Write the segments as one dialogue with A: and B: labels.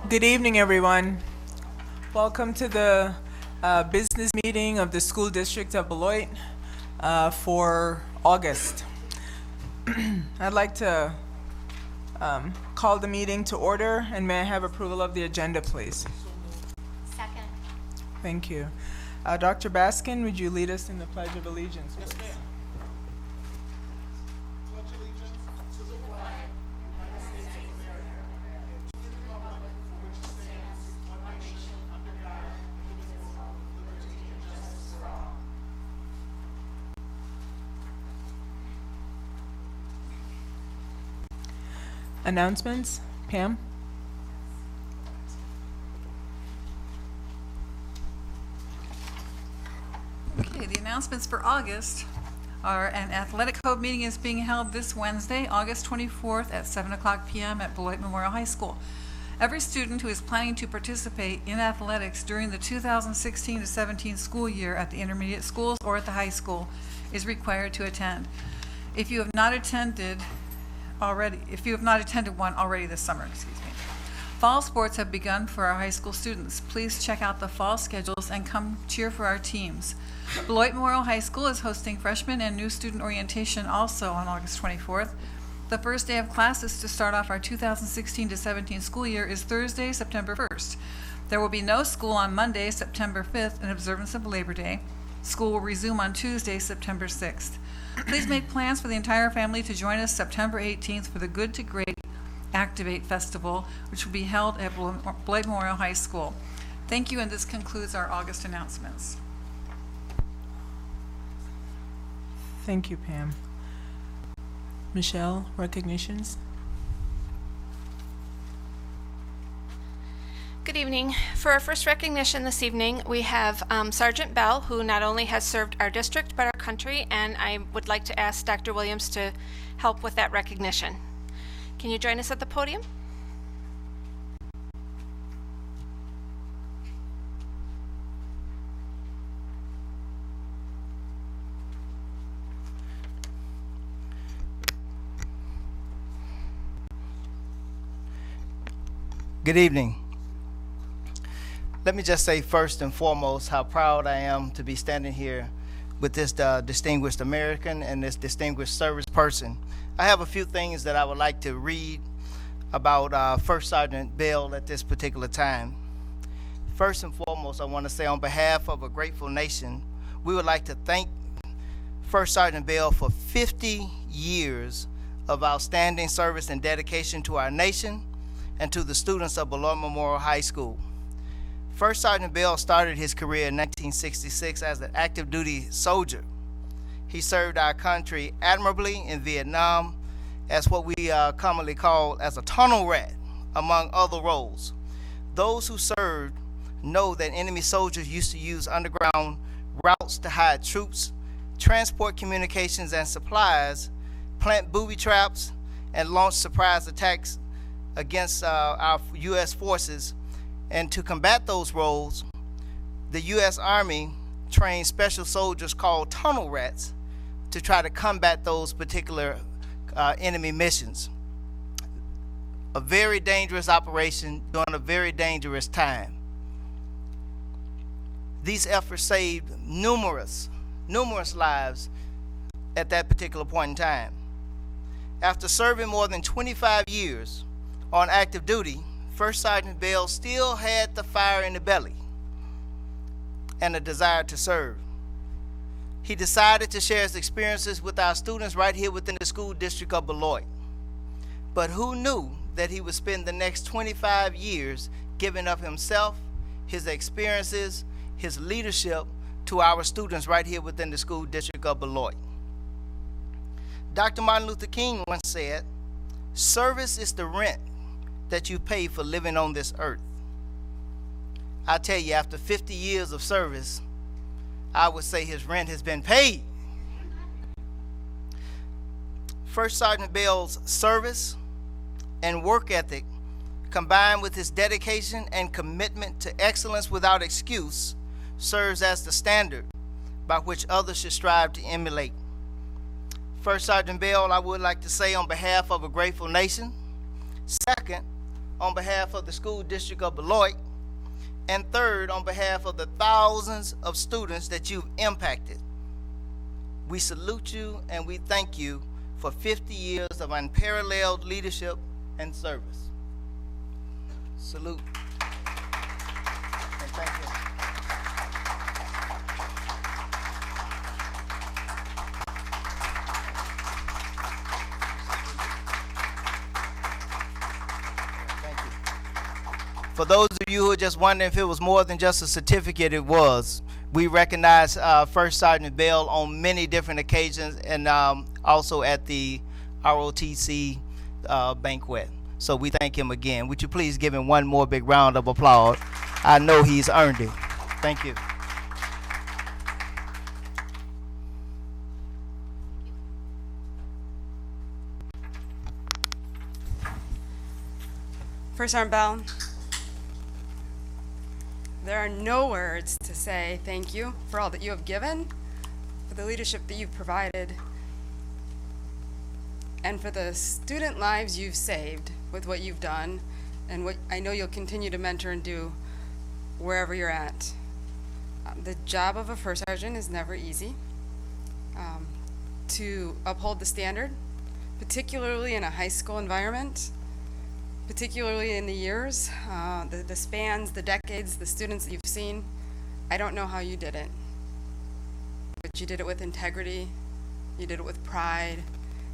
A: Good evening, everyone. Welcome to the business meeting of the School District of Beloit for August. I'd like to call the meeting to order, and may I have approval of the agenda, please?
B: Second.
A: Thank you. Dr. Baskin, would you lead us in the Pledge of Allegiance, please?
C: Yes, ma'am. Pledge allegiance to the flag of the United States of America and to the republic for which it stands, one nation, under God, indivisible, with liberty and justice for all.
A: Announcements? Pam?
D: Okay, the announcements for August are an athletic code meeting is being held this Wednesday, August 24th at 7 o'clock p.m. at Beloit Memorial High School. Every student who is planning to participate in athletics during the 2016 to 17 school year at the intermediate schools or at the high school is required to attend. If you have not attended one already this summer, Fall sports have begun for our high school students. Please check out the fall schedules and come cheer for our teams. Beloit Memorial High School is hosting freshman and new student orientation also on August 24th. The first day of classes to start off our 2016 to 17 school year is Thursday, September 1st. There will be no school on Monday, September 5th, in observance of Labor Day. School will resume on Tuesday, September 6th. Please make plans for the entire family to join us September 18th for the Good to Great Activate Festival, which will be held at Beloit Memorial High School. Thank you, and this concludes our August announcements.
A: Thank you, Pam. Michelle, recognitions?
B: Good evening. For our first recognition this evening, we have Sergeant Bell, who not only has served our district but our country, and I would like to ask Dr. Williams to help with that recognition. Can you join us at the podium?
E: Good evening. Let me just say first and foremost how proud I am to be standing here with this distinguished American and this distinguished service person. I have a few things that I would like to read about First Sergeant Bell at this particular time. First and foremost, I want to say on behalf of a grateful nation, we would like to thank First Sergeant Bell for 50 years of outstanding service and dedication to our nation and to the students of Beloit Memorial High School. First Sergeant Bell started his career in 1966 as an active duty soldier. He served our country admirably in Vietnam as what we commonly call as a tunnel rat, among other roles. Those who served know that enemy soldiers used to use underground routes to hide troops, transport communications and supplies, plant booby traps, and launch surprise attacks against our U.S. forces. And to combat those roles, the U.S. Army trained special soldiers called tunnel rats to try to combat those particular enemy missions. A very dangerous operation during a very dangerous time. These efforts saved numerous lives at that particular point in time. After serving more than 25 years on active duty, First Sergeant Bell still had the fire in the belly and a desire to serve. He decided to share his experiences with our students right here within the school district of Beloit. But who knew that he would spend the next 25 years giving up himself, his experiences, his leadership to our students right here within the school district of Beloit. Dr. Martin Luther King once said, "Service is the rent that you pay for living on this earth." I tell you, after 50 years of service, I would say his rent has been paid. First Sergeant Bell's service and work ethic, combined with his dedication and commitment to excellence without excuse, serves as the standard by which others should strive to emulate. First Sergeant Bell, I would like to say on behalf of a grateful nation, second, on behalf of the School District of Beloit. And third, on behalf of the thousands of students that you've impacted. We salute you and we thank you for 50 years of unparalleled leadership and service. Salute. And thank you. Thank you. For those of you who are just wondering if it was more than just a certificate, it was. We recognize First Sergeant Bell on many different occasions, and also at the ROTC banquet. So we thank him again. Would you please give him one more big round of applause? I know he's earned it. Thank you.
F: First Sergeant Bell, there are no words to say thank you for all that you have given, for the leadership that you've provided, and for the student lives you've saved with what you've done, and what I know you'll continue to mentor and do wherever you're at. The job of a first sergeant is never easy. To uphold the standard, particularly in a high school environment, particularly in the years, the spans, the decades, the students that you've seen, I don't know how you did it. But you did it with integrity, you did it with pride,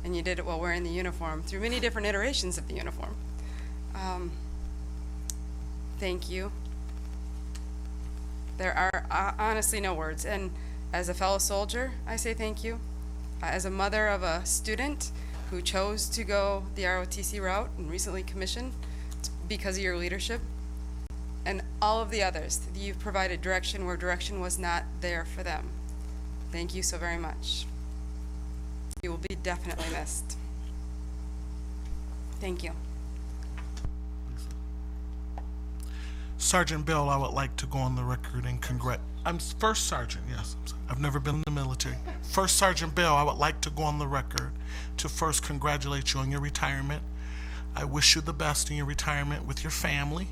F: and you did it while wearing the uniform through many different iterations of the uniform. Thank you. There are honestly no words. And as a fellow soldier, I say thank you. As a mother of a student who chose to go the ROTC route and recently commissioned because of your leadership, and all of the others, you've provided direction where direction was not there for them. Thank you so very much. You will be definitely missed. Thank you.
C: Sergeant Bell, I would like to go on the record and I'm First Sergeant, yes. I've never been in the military. First Sergeant Bell, I would like to go on the record to first congratulate you on your retirement. I wish you the best in your retirement with your family.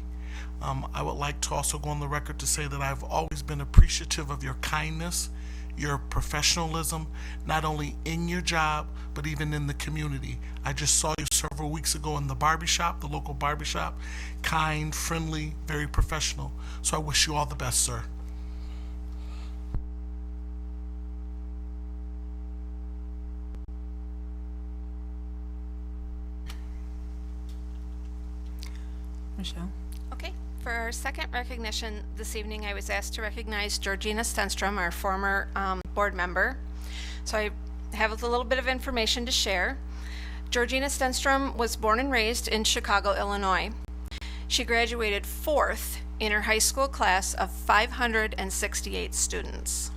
C: I would like to also go on the record to say that I've always been appreciative of your kindness, your professionalism, not only in your job, but even in the community. I just saw you several weeks ago in the barbershop, the local barbershop. Kind, friendly, very professional. So I wish you all the best, sir.
A: Michelle?
B: Okay, for our second recognition this evening, I was asked to recognize Georgina Stenstrom, our former board member. So I have a little bit of information to share. Georgina Stenstrom was born and raised in Chicago, Illinois. She graduated 4th in her high school class of 568 students.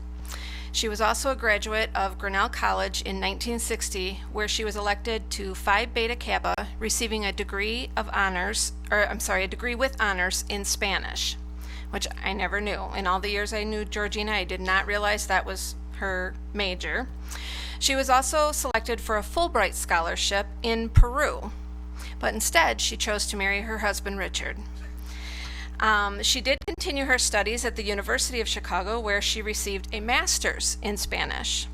B: She was also a graduate of Grinnell College in 1960, where she was elected to Phi Beta Kappa, receiving a degree with honors in Spanish, which I never knew. In all the years I knew Georgina, I did not realize that was her major. She was also selected for a Fulbright scholarship in Peru, but instead she chose to marry her husband, Richard. She did continue her studies at the University of Chicago, where she received a master's in Spanish.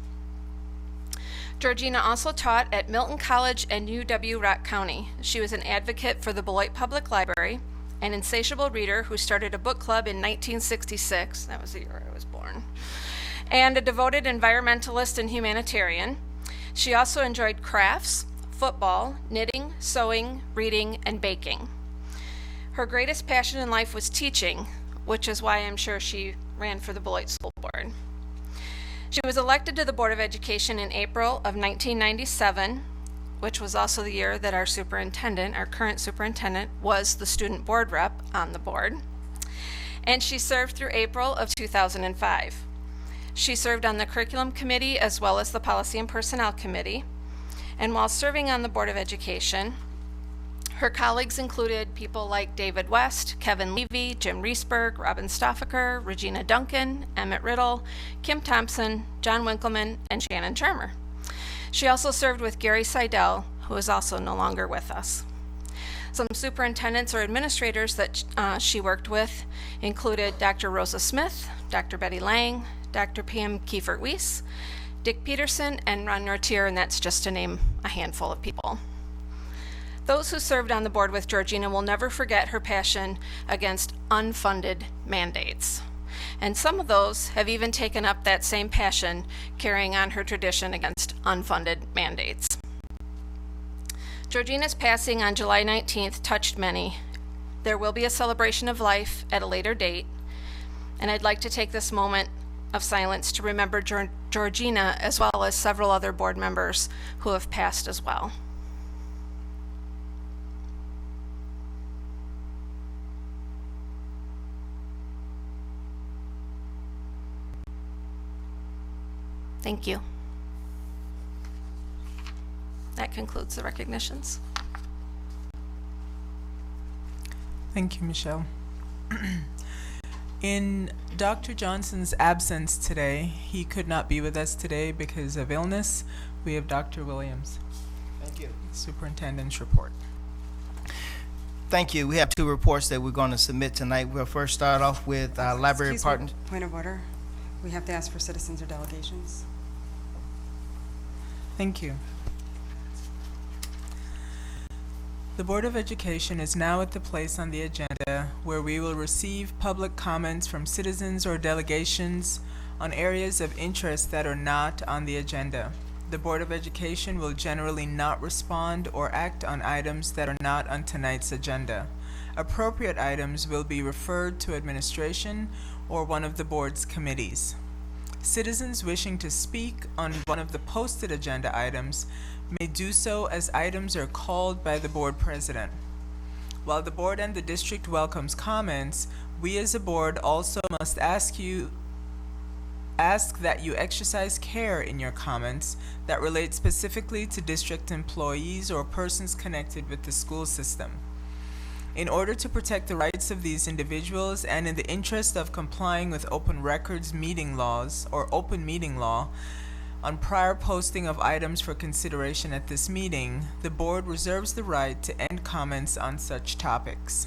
B: Georgina also taught at Milton College and UW-Rock County. She was an advocate for the Beloit Public Library, an insatiable reader who started a book club in 1966, that was the year I was born, and a devoted environmentalist and humanitarian. She also enjoyed crafts, football, knitting, sewing, reading, and baking. Her greatest passion in life was teaching, which is why I'm sure she ran for the Beloit School Board. She was elected to the Board of Education in April of 1997, which was also the year that our current superintendent, was the student board rep on the board. And she served through April of 2005. She served on the Curriculum Committee as well as the Policy and Personnel Committee. And while serving on the Board of Education, her colleagues included people like David West, Kevin Levy, Jim Reesberg, Robin Stoffaker, Regina Duncan, Emmett Riddle, Kim Thompson, John Winkleman, and Shannon Charmer. She also served with Gary Seidel, who is also no longer with us. Some superintendents or administrators that she worked with included Dr. Rosa Smith, Dr. Betty Lang, Dr. Pam Kiefert-Weiss, Dick Peterson, and Ron Nortier, and that's just to name a handful of people. Those who served on the board with Georgina will never forget her passion against unfunded mandates. And some of those have even taken up that same passion, carrying on her tradition against unfunded mandates. Georgina's passing on July 19th touched many. There will be a celebration of life at a later date, and I'd like to take this moment of silence to remember Georgina as well as several other board members who have passed as well. Thank you. That concludes the recognitions.
A: Thank you, Michelle. In Dr. Johnson's absence today, he could not be with us today because of illness. We have Dr. Williams.
E: Thank you.
A: Superintendent's report.
E: Thank you. We have two reports that we're going to submit tonight. We'll first start off with library
F: Excuse me,
E: partners.
F: point of order. We have to ask for citizens or delegations.
A: Thank you. The Board of Education is now at the place on the agenda where we will receive public comments from citizens or delegations on areas of interest that are not on the agenda. The Board of Education will generally not respond or act on items that are not on tonight's agenda. Appropriate items will be referred to administration or one of the board's committees. Citizens wishing to speak on one of the posted agenda items may do so as items are called by the board president. While the board and the district welcomes comments, we as a board also must ask that you exercise care in your comments that relate specifically to district employees or persons connected with the school system. In order to protect the rights of these individuals and in the interest of complying with open records meeting laws or open meeting law, on prior posting of items for consideration at this meeting, the board reserves the right to end comments on such topics.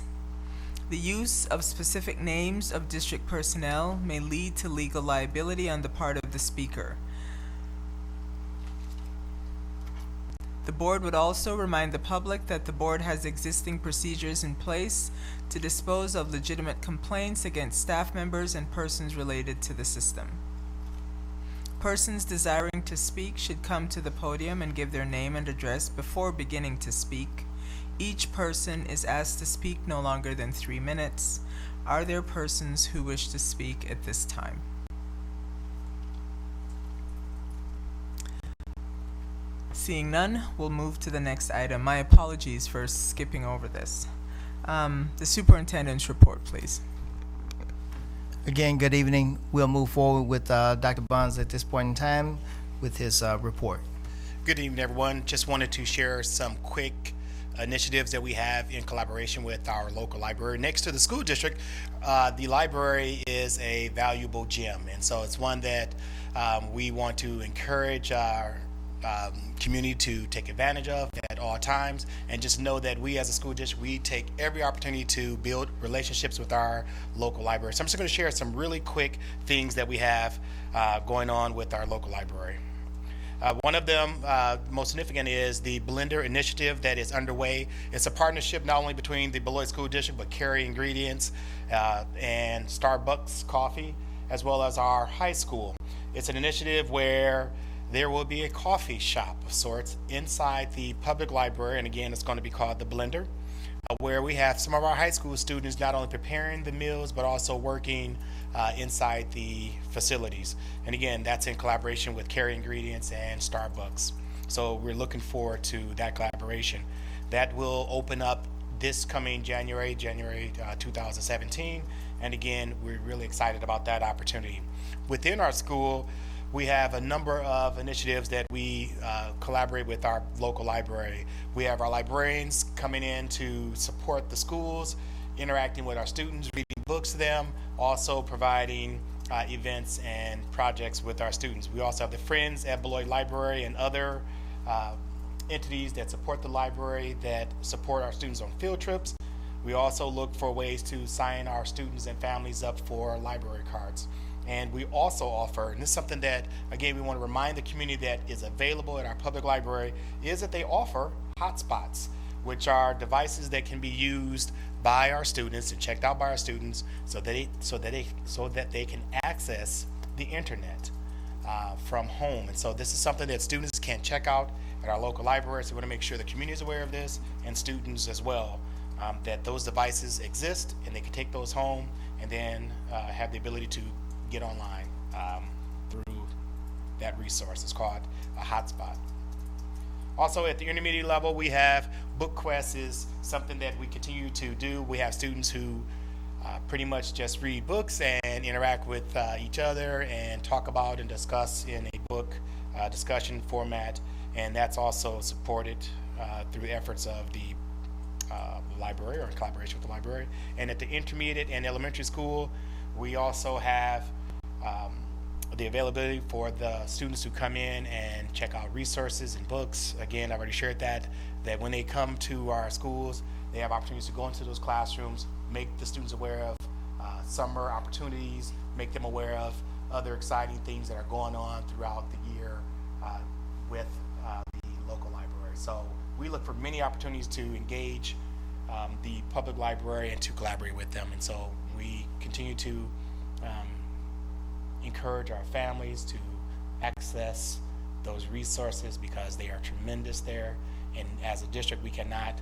A: The use of specific names of district personnel may lead to legal liability on the part of the speaker. The board would also remind the public that the board has existing procedures in place to dispose of legitimate complaints against staff members and persons related to the system. Persons desiring to speak should come to the podium and give their name and address before beginning to speak. Each person is asked to speak no longer than 3 minutes. Are there persons who wish to speak at this time? Seeing none, we'll move to the next item. My apologies for skipping over this. The superintendent's report, please.
E: Again, good evening. We'll move forward with Dr. Bonds at this point in time with his report.
G: Good evening, everyone. Just wanted to share some quick initiatives that we have in collaboration with our local library. Next to the school district, the library is a valuable gem, and so it's one that we want to encourage our community to take advantage of at all times, and just know that we as a school district, we take every opportunity to build relationships with our local library. So I'm just going to share some really quick things that we have going on with our local library. One of them, most significant, is the Blender initiative that is underway. It's a partnership not only between the Beloit School District, but Carey Ingredients and Starbucks Coffee, as well as our high school. It's an initiative where there will be a coffee shop of sorts inside the public library, and again, it's going to be called the Blender, where we have some of our high school students not only preparing the meals, but also working inside the facilities. And again, that's in collaboration with Carey Ingredients and Starbucks. So we're looking forward to that collaboration. That will open up this coming January 2017. And again, we're really excited about that opportunity. Within our school, we have a number of initiatives that we collaborate with our local library. We have our librarians coming in to support the schools, interacting with our students, reading books to them, also providing events and projects with our students. We also have the Friends at Beloit Library and other entities that support the library, that support our students on field trips. We also look for ways to sign our students and families up for library cards. And we also offer, and this is something that, again, we want to remind the community that is available at our public library, is that they offer hotspots, which are devices that can be used by our students and checked out by our students so that they can access the internet from home. And so this is something that students can check out at our local library. So we want to make sure the community is aware of this, and students as well, that those devices exist and they can take those home and then have the ability to get online through that resource. It's called a hotspot. Also, at the intermediate level, we have BookQuest is something that we continue to do. We have students who pretty much just read books and interact with each other and talk about and discuss in a book discussion format, and that's also supported through efforts of the library, or in collaboration with the library. And at the intermediate and elementary school, we also have the availability for the students who come in and check out resources and books. Again, I've already shared that when they come to our schools, they have opportunities to go into those classrooms, make the students aware of summer opportunities, make them aware of other exciting things that are going on throughout the year with the local library. So we look for many opportunities to engage the public library and to collaborate with them. And so we continue to encourage our families to access those resources because they are tremendous there. And as a district, we cannot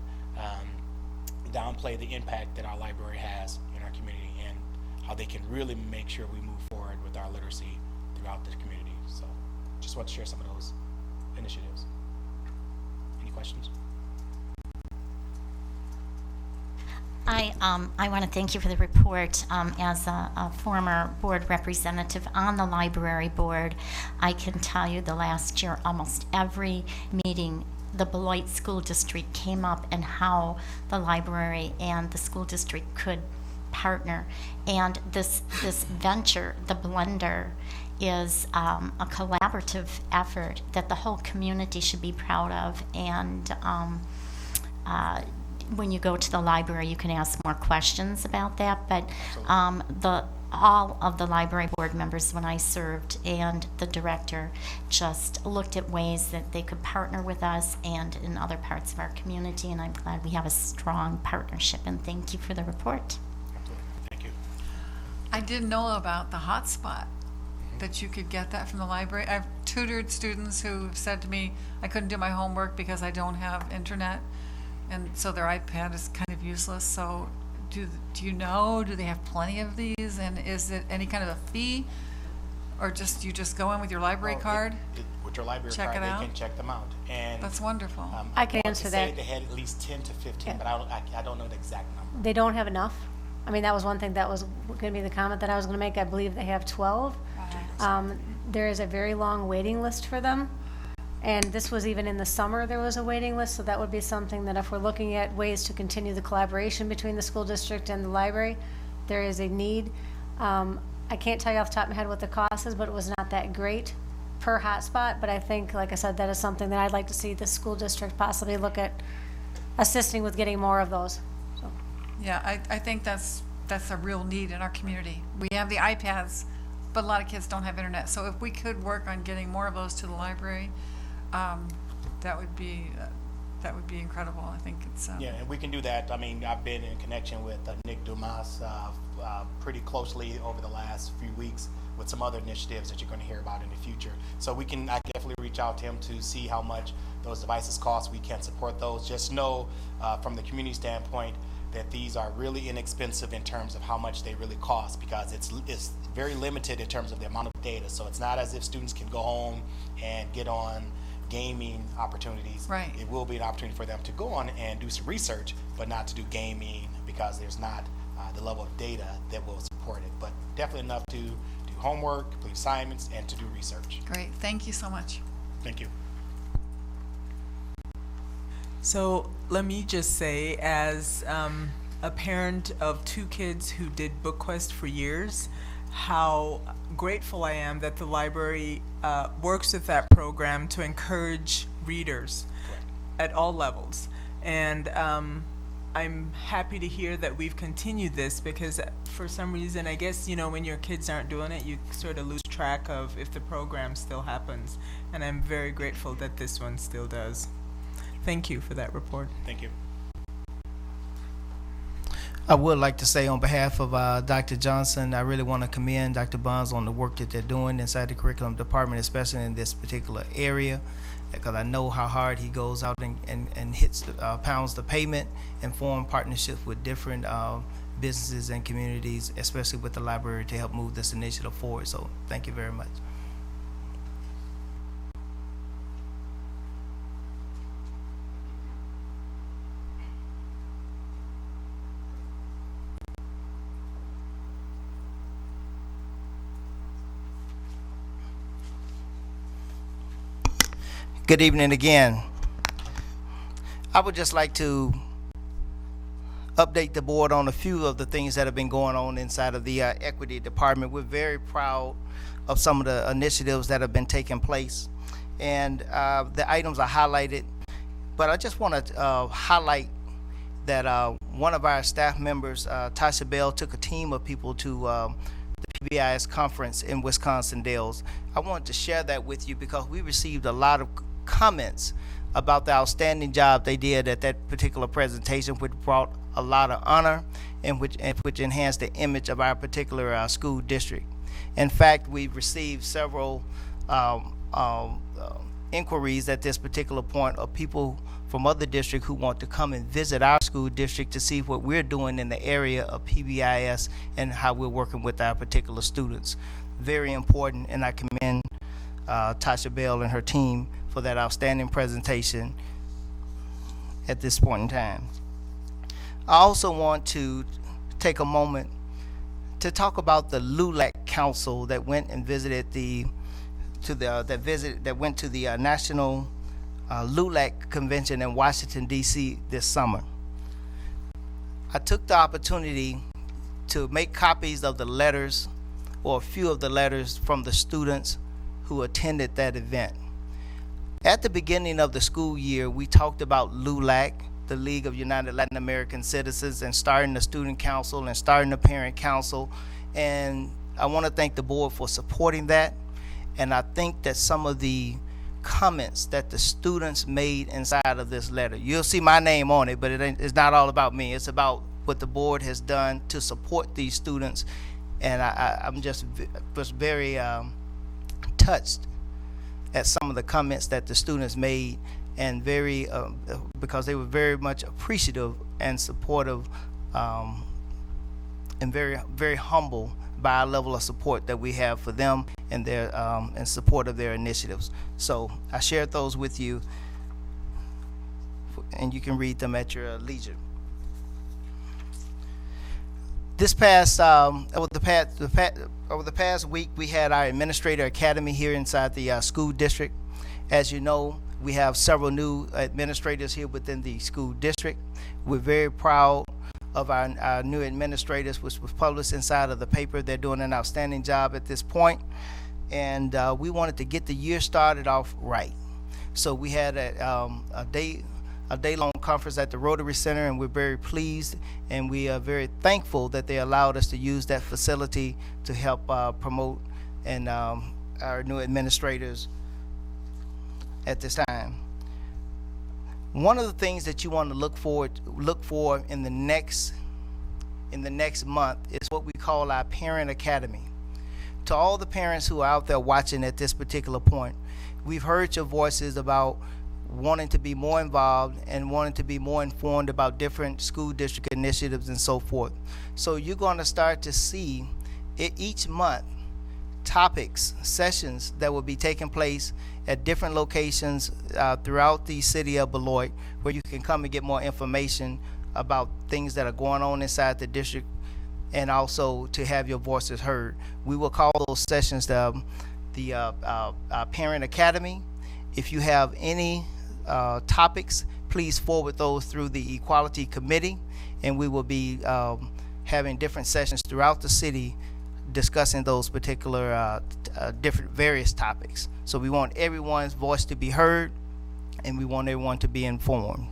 G: downplay the impact that our library has in our community and how they can really make sure we move forward with our literacy throughout the community. So just want to share some of those initiatives. Any questions?
H: I want to thank you for the report. As a former board representative on the library board, I can tell you the last year, almost every meeting, the Beloit School District came up and how the library and the school district could partner. And this venture, the Blender, is a collaborative effort that the whole community should be proud of. And when you go to the library, you can ask more questions about that. But all of the library board members when I served and the director just looked at ways that they could partner with us and in other parts of our community. And I'm glad we have a strong partnership. And thank you for the report.
G: Absolutely. Thank you.
D: I didn't know about the hotspot, that you could get that from the library. I've tutored students who have said to me, I couldn't do my homework because I don't have internet, and so their iPad is kind of useless. So do you know, do they have plenty of these, and is it any kind of a fee, or just you just go in with your library card?
G: With your library
D: Check
G: card,
D: it out?
G: they can check them out. And
D: That's wonderful.
I: I can
G: want to
I: answer
G: say
I: that.
G: They had at least 10 to 15,
I: Yeah.
G: but I don't know the exact number.
I: They don't have enough. I mean, that was one thing that was going to be the comment that I was going to make. I believe they have 12. There is a very long waiting list for them. And this was even in the summer, there was a waiting list. So that would be something that if we're looking at ways to continue the collaboration between the school district and the library, there is a need. I can't tell you off the top of my head what the cost is, but it was not that great per hotspot. But I think, like I said, that is something that I'd like to see the school district possibly look at assisting with getting more of those. So.
D: Yeah, I think that's a real need in our community. We have the iPads, but a lot of kids don't have internet. So if we could work on getting more of those to the library, that would be incredible. I think it's
G: Yeah, and we can do that. I mean, I've been in connection with Nick Dumas pretty closely over the last few weeks with some other initiatives that you're going to hear about in the future. So I can definitely reach out to him to see how much those devices cost. We can support those. Just know from the community standpoint that these are really inexpensive in terms of how much they really cost, because it's very limited in terms of the amount of data. So it's not as if students can go home and get on gaming opportunities.
D: Right.
G: It will be an opportunity for them to go on and do some research, but not to do gaming because there's not the level of data that will support it. But definitely enough to do homework, complete assignments, and to do research.
D: great. Thank you so much.
G: Thank you.
A: So let me just say, as a parent of 2 kids who did BookQuest for years, how grateful I am that the library works with that program to encourage readers. at all levels. And I'm happy to hear that we've continued this, because for some reason, I guess, when your kids aren't doing it, you sort of lose track of if the program still happens. And I'm very grateful that this one still does. Thank you for that report.
G: Thank you.
E: I would like to say on behalf of Dr. Johnson, I really want to commend Dr. Bonds on the work that they're doing inside the curriculum department, especially in this particular area, because I know how hard he goes out and hits pounds the pavement and form partnerships with different businesses and communities, especially with the library, to help move this initiative forward. So thank you very much. Good evening again. I would just like to update the board on a few of the things that have been going on inside of the equity department. We're very proud of some of the initiatives that have been taking place, and the items are highlighted, but I just want to highlight that one of our staff members, Tasha Bell, took a team of people to the PBIS conference in Wisconsin Dells. I wanted to share that with you because we received a lot of comments about the outstanding job they did at that particular presentation, which brought a lot of honor and which enhanced the image of our particular school district. In fact, we've received several inquiries at this particular point of people from other districts who want to come and visit our school district to see what we're doing in the area of PBIS and how we're working with our particular students. Very important, and I commend Tasha Bell and her team for that outstanding presentation at this point in time. I also want to take a moment to talk about the LULAC Council that went and visited that went to the National LULAC Convention in Washington, D.C. this summer. I took the opportunity to make copies of the letters, or a few of the letters from the students who attended that event. At the beginning of the school year, we talked about LULAC, the League of United Latin American Citizens, and starting the student council and starting the parent council. And I want to thank the board for supporting that. And I think that some of the comments that the students made inside of this letter, you'll see my name on it, but it's not all about me. It's about what the board has done to support these students. And I'm just very touched at some of the comments that the students made, and very because they were very much appreciative and supportive, and very humble by our level of support that we have for them and their in support of their initiatives. So I shared those with you, and you can read them at your leisure. This past over the past week, we had our Administrator Academy here inside the school district. As you know, we have several new administrators here within the school district. We're very proud of our new administrators, which was published inside of the paper. They're doing an outstanding job at this point, and we wanted to get the year started off right. So we had a day-long conference at the Rotary Center, and we're very pleased, and we are very thankful that they allowed us to use that facility to help promote and our new administrators at this time. One of the things that you want to look for in the next month is what we call our Parent Academy. To all the parents who are out there watching at this particular point, we've heard your voices about wanting to be more involved and wanting to be more informed about different school district initiatives and so forth. So you're going to start to see each month topics, sessions that will be taking place at different locations throughout the city of Beloit, where you can come and get more information about things that are going on inside the district, and also to have your voices heard. We will call those sessions the Parent Academy. If you have any topics, please forward those through the Equality Committee, and we will be having different sessions throughout the city discussing those particular different various topics. So we want everyone's voice to be heard, and we want everyone to be informed.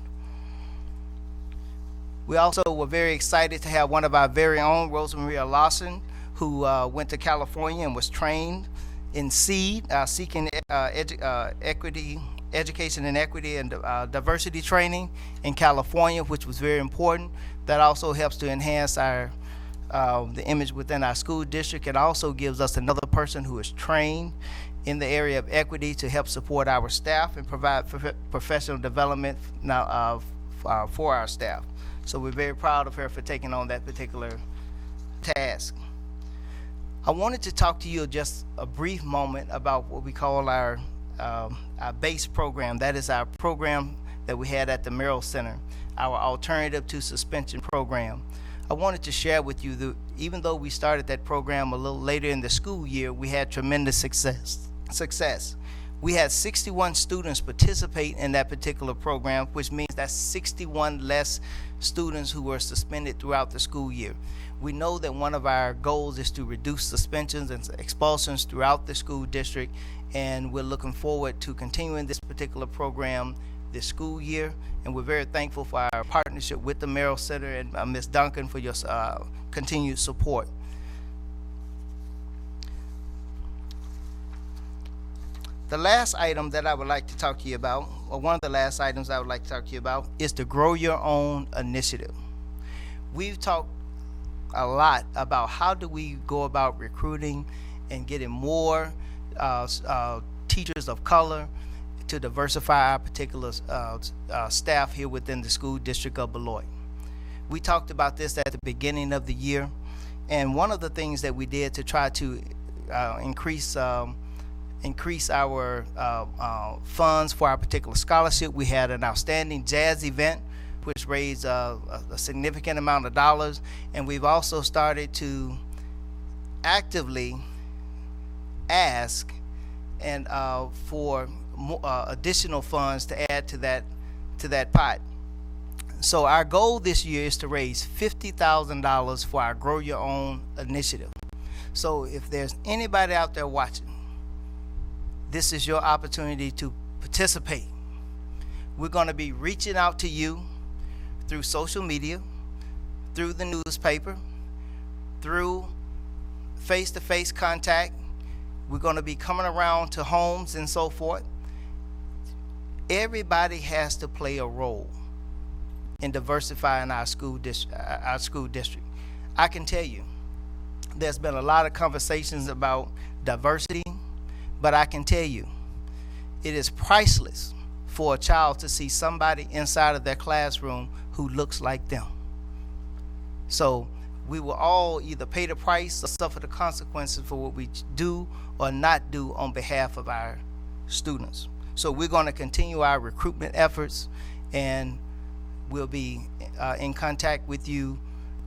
E: We also were very excited to have one of our very own, Rosemaria Lawson, who went to California and was trained in SEED, Seeking Equity, Education and Equity and Diversity Training in California, which was very important. That also helps to enhance our the image within our school district. It also gives us another person who is trained in the area of equity to help support our staff and provide professional development now for our staff. So we're very proud of her for taking on that particular task. I wanted to talk to you just a brief moment about what we call our BASE program. That is our program that we had at the Merrill Center, our Alternative to Suspension program. I wanted to share with you that even though we started that program a little later in the school year, we had tremendous success. We had 61 students participate in that particular program, which means that's 61 less students who were suspended throughout the school year. We know that one of our goals is to reduce suspensions and expulsions throughout the school district, and we're looking forward to continuing this particular program this school year, and we're very thankful for our partnership with the Merrill Center and Ms. Duncan for your continued support. The last item that I would like to talk to you about, or one of the last items I would like to talk to you about, is the Grow Your Own initiative. We've talked a lot about how do we go about recruiting and getting more teachers of color to diversify our particular staff here within the school district of Beloit. We talked about this at the beginning of the year, and one of the things that we did to try to increase our funds for our particular scholarship, we had an outstanding jazz event which raised a significant amount of dollars, and we've also started to actively ask and for additional funds to add to that pot. So our goal this year is to raise $50,000 for our Grow Your Own initiative. So if there's anybody out there watching, this is your opportunity to participate. We're going to be reaching out to you through social media, through the newspaper, through face-to-face contact. We're going to be coming around to homes and so forth. Everybody has to play a role in diversifying our school district. I can tell you, there's been a lot of conversations about diversity, but I can tell you, it is priceless for a child to see somebody inside of their classroom who looks like them. So we will all either pay the price or suffer the consequences for what we do or not do on behalf of our students. So we're going to continue our recruitment efforts, and we'll be in contact with you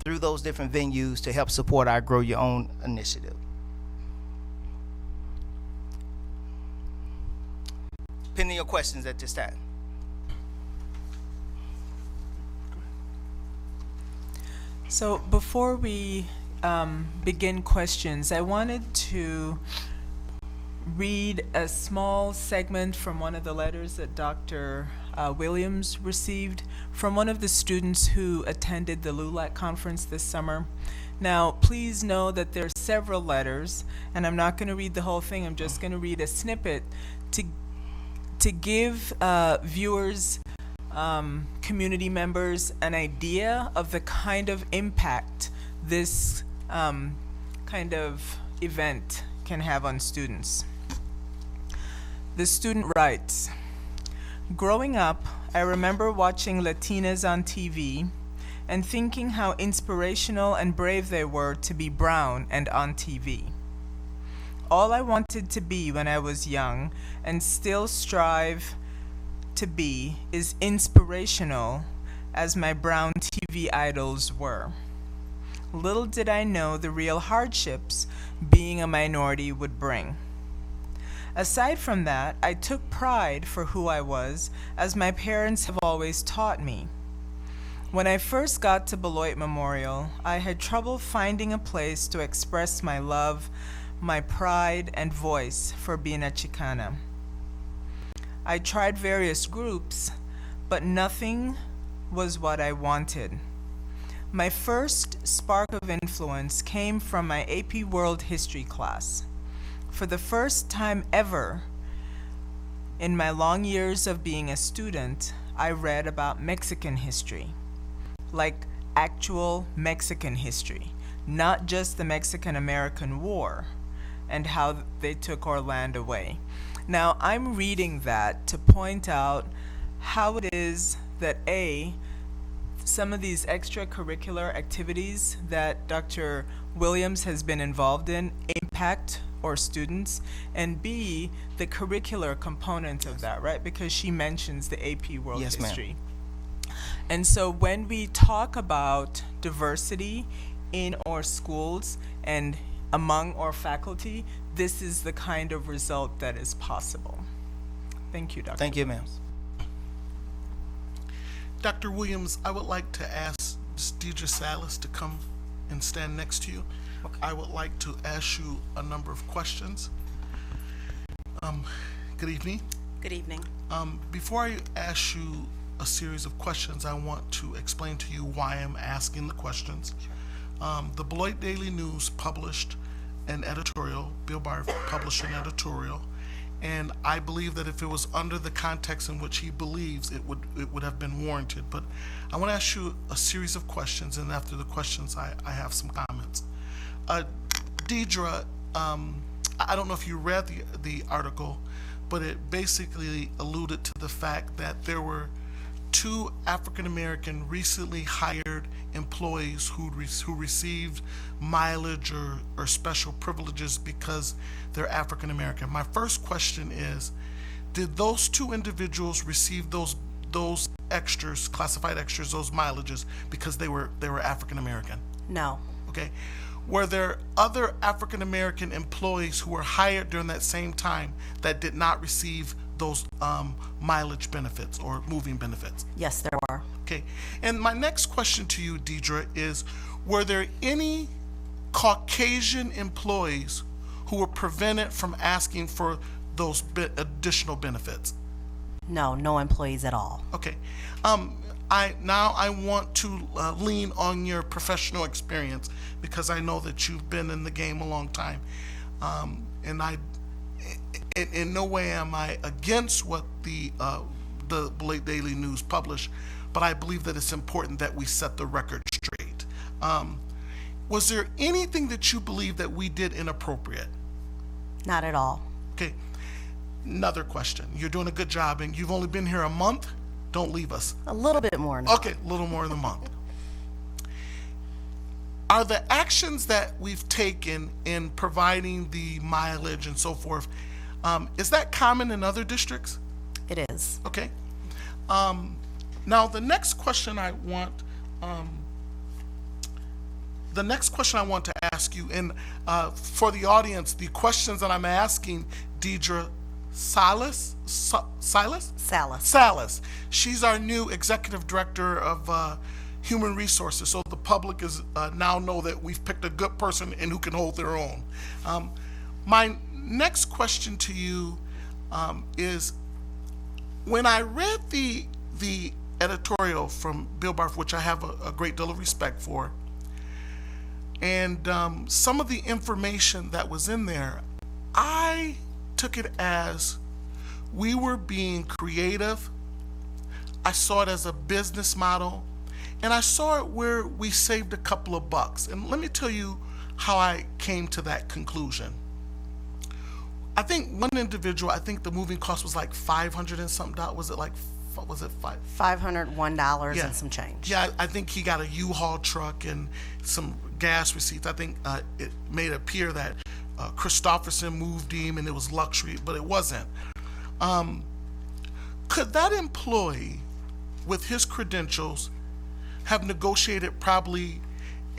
E: through those different venues to help support our Grow Your Own initiative. Pending your questions at this time.
A: So before we begin questions, I wanted to read a small segment from one of the letters that Dr. Williams received from one of the students who attended the LULAC conference this summer. Now, please know that there are several letters, and I'm not going to read the whole thing. I'm just going to read a snippet to give viewers, community members, an idea of the kind of impact this kind of event can have on students. The student writes, "Growing up, I remember watching Latinas on TV and thinking how inspirational and brave they were to be brown and on TV. All I wanted to be when I was young and still strive to be is inspirational as my brown TV idols were. Little did I know the real hardships being a minority would bring. Aside from that, I took pride for who I was, as my parents have always taught me. When I first got to Beloit Memorial, I had trouble finding a place to express my love, my pride, and voice for being a Chicana. I tried various groups, but nothing was what I wanted. My first spark of influence came from my AP World History class. For the first time ever in my long years of being a student, I read about Mexican history, like actual Mexican history, not just the Mexican-American War and how they took our land away. Now, I'm reading that to point out how it is that some of these extracurricular activities that Dr. Williams has been involved in impact our students, and B, the curricular component of that, right? Because she mentions the AP World
E: Yes, ma'am.
A: History. And so when we talk about diversity in our schools and among our faculty, this is the kind of result that is possible. Thank you, Dr.
E: Thank you, ma'am.
C: Dr. Williams, I would like to ask Ms. Deidre Salas to come and stand next to you. I would like to ask you a number of questions. Good evening.
J: Good evening.
C: Before I ask you a series of questions, I want to explain to you why I'm asking the questions. The Beloit Daily News published an editorial, Bill Barr published an editorial, and I believe that if it was under the context in which he believes, it would have been warranted. But I want to ask you a series of questions, and after the questions, I have some comments. Deidre, I don't know if you read the article, but it basically alluded to the fact that there were 2 African-American recently hired employees who received mileage or special privileges because they're African-American. My first question is, did those 2 individuals receive those extras, classified extras, those mileages because they were African-American?
J: No.
C: Okay. Were there other African-American employees who were hired during that same time that did not receive those mileage benefits or moving benefits?
J: Yes, there were.
C: Okay. And my next question to you, Deidre, is were there any Caucasian employees who were prevented from asking for those additional benefits?
J: No, no employees at all.
C: Okay. I want to lean on your professional experience because I know that you've been in the game a long time. And in no way am I against what the Beloit Daily News published, but I believe that it's important that we set the record straight. Was there anything that you believe that we did inappropriate?
J: Not at all.
C: Okay. Another question. You're doing a good job, and you've only been here a month. Don't leave us.
J: A little bit more now.
C: Okay, a little more than a month. Are the actions that we've taken in providing the mileage and so forth, is that common in other districts?
J: It is.
C: Okay. Now the next question I want to ask you, and for the audience, the questions that I'm asking Deidre Salas. She's our new executive director of human resources, so the public is now know that we've picked a good person and who can hold their own. My next question to you is, when I read the editorial from Bill Barr, which I have a great deal of respect for, and some of the information that was in there, I took it as we were being creative. I saw it as a business model, and I saw it where we saved a couple of bucks. And let me tell you how I came to that conclusion. I think one individual, I think the moving cost was like $500 and something dollars. Was it like, was it
J: $501 and some change.
C: Yeah, I think he got a U-Haul truck and some gas receipts. I think it made it appear that Christofferson moved him and it was luxury, but it wasn't. Could that employee, with his credentials, have negotiated probably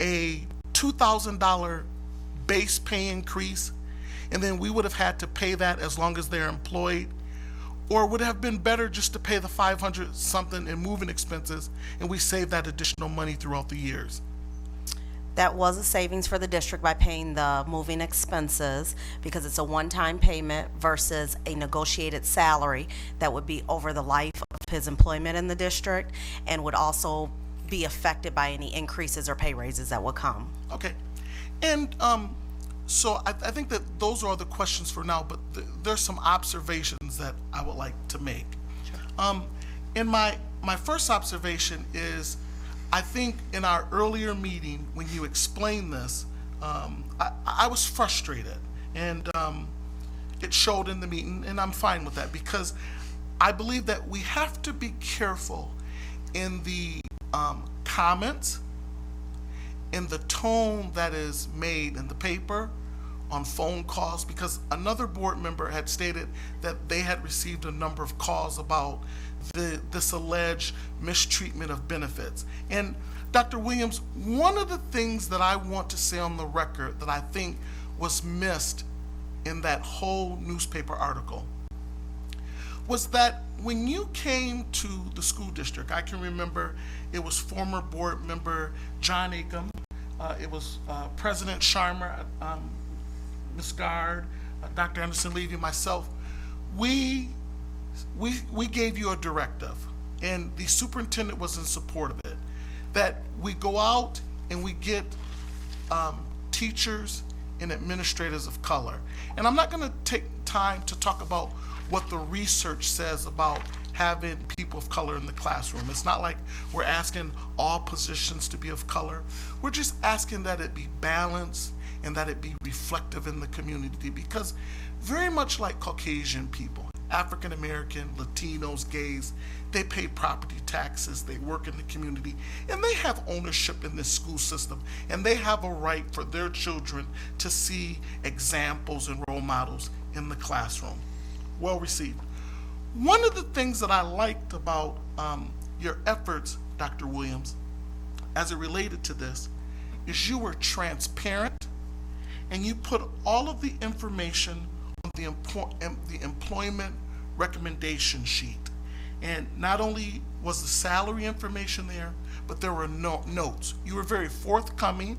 C: a $2,000 base pay increase, and then we would have had to pay that as long as they're employed? Or would it have been better just to pay the $500 something in moving expenses, and we save that additional money throughout the years?
J: That was a savings for the district by paying the moving expenses because it's a one-time payment versus a negotiated salary that would be over the life of his employment in the district and would also be affected by any increases or pay raises that would come.
C: Okay. And so I think that those are all the questions for now, but there's some observations that I would like to make. And my first observation is, I think in our earlier meeting, when you explained this, I was frustrated, and it showed in the meeting, and I'm fine with that, because I believe that we have to be careful in the comments, in the tone that is made in the paper, on phone calls, because another board member had stated that they had received a number of calls about this alleged mistreatment of benefits. And Dr. Williams, one of the things that I want to say on the record that I think was missed in that whole newspaper article was that when you came to the school district, I can remember it was former board member John Acom, it was President Sharma, Ms. Gard, Dr. Anderson Levy, myself. We gave you a directive, and the superintendent was in support of it, that we go out and we get teachers and administrators of color. And I'm not going to take time to talk about what the research says about having people of color in the classroom. It's not like we're asking all positions to be of color. We're just asking that it be balanced and that it be reflective in the community, because very much like Caucasian people, African American, Latinos, gays, they pay property taxes, they work in the community, and they have ownership in this school system, and they have a right for their children to see examples and role models in the classroom. Well received. One of the things that I liked about your efforts, Dr. Williams, as it related to this, is you were transparent, and you put all of the information on the employment recommendation sheet. And not only was the salary information there, but there were notes. You were very forthcoming.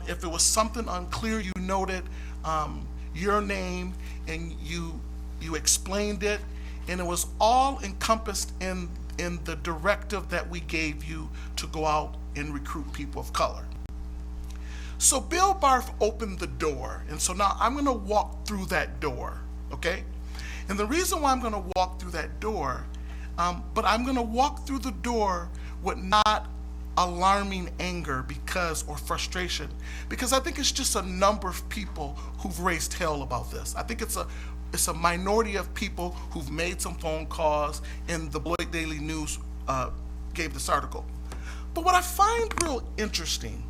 C: If it was something unclear, you noted your name and you explained it, and it was all encompassed in the directive that we gave you to go out and recruit people of color. So Bill Barth opened the door, and so now I'm going to walk through that door, okay? And the reason why I'm going to walk through that door, but I'm going to walk through the door with not alarming anger or frustration, because I think it's just a number of people who've raised hell about this. I think it's a minority of people who've made some phone calls, and the Beloit Daily News gave this article. But what I find real interesting,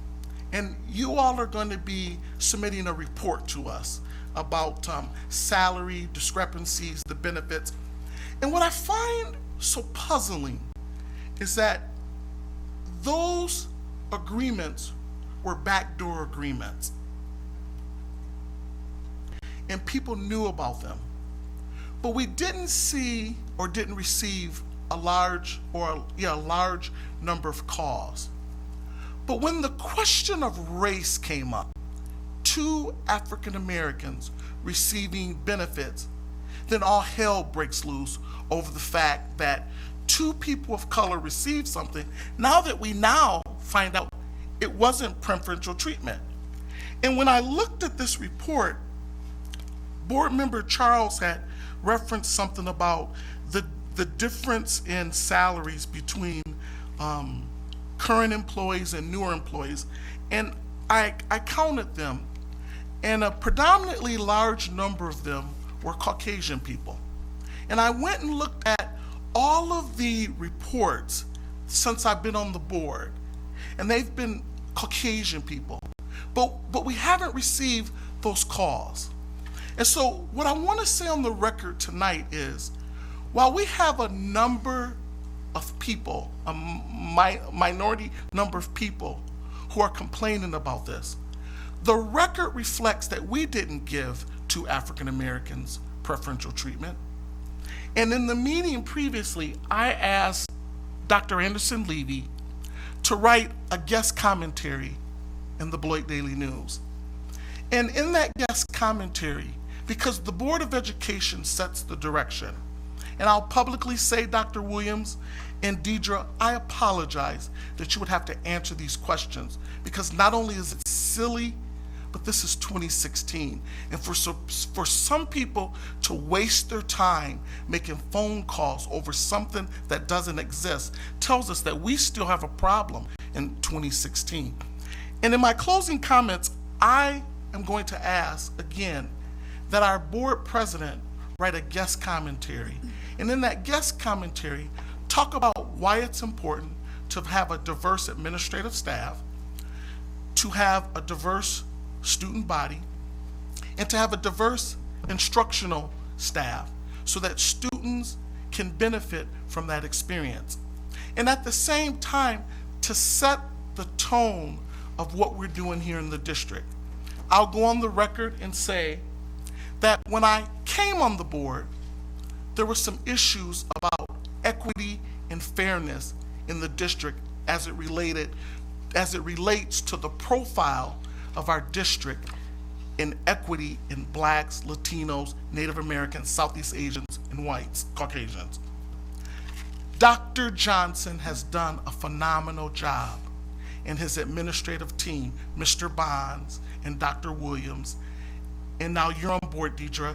C: and you all are going to be submitting a report to us about salary discrepancies, the benefits. And what I find so puzzling is that those agreements were backdoor agreements. And people knew about them. But we didn't see or didn't receive a large number of calls. But when the question of race came up, 2 African Americans receiving benefits, then all hell breaks loose over the fact that 2 people of color received something, now that we find out it wasn't preferential treatment. And when I looked at this report, board member Charles had referenced something about the difference in salaries between current employees and newer employees, and I counted them, and a predominantly large number of them were Caucasian people. And I went and looked at all of the reports since I've been on the board, and they've been Caucasian people, but we haven't received those calls. And so what I want to say on the record tonight is, while we have a number of people, a minority number of people who are complaining about this, the record reflects that we didn't give to African Americans preferential treatment. And in the meeting previously, I asked Dr. Anderson Levy to write a guest commentary in the Beloit Daily News. And in that guest commentary, because the Board of Education sets the direction, and I'll publicly say, Dr. Williams and Deidre, I apologize that you would have to answer these questions, because not only is it silly, but this is 2016. And for some people to waste their time making phone calls over something that doesn't exist tells us that we still have a problem in 2016. And in my closing comments, I am going to ask again that our board president write a guest commentary. And in that guest commentary, talk about why it's important to have a diverse administrative staff, to have a diverse student body, and to have a diverse instructional staff so that students can benefit from that experience. And at the same time, to set the tone of what we're doing here in the district. I'll go on the record and say that when I came on the board, there were some issues about equity and fairness in the district as it relates to the profile of our district in equity in Blacks, Latinos, Native Americans, Southeast Asians, and whites, Caucasians. Dr. Johnson has done a phenomenal job, and his administrative team, Mr. Bonds and Dr. Williams, and now you're on board, Deidre.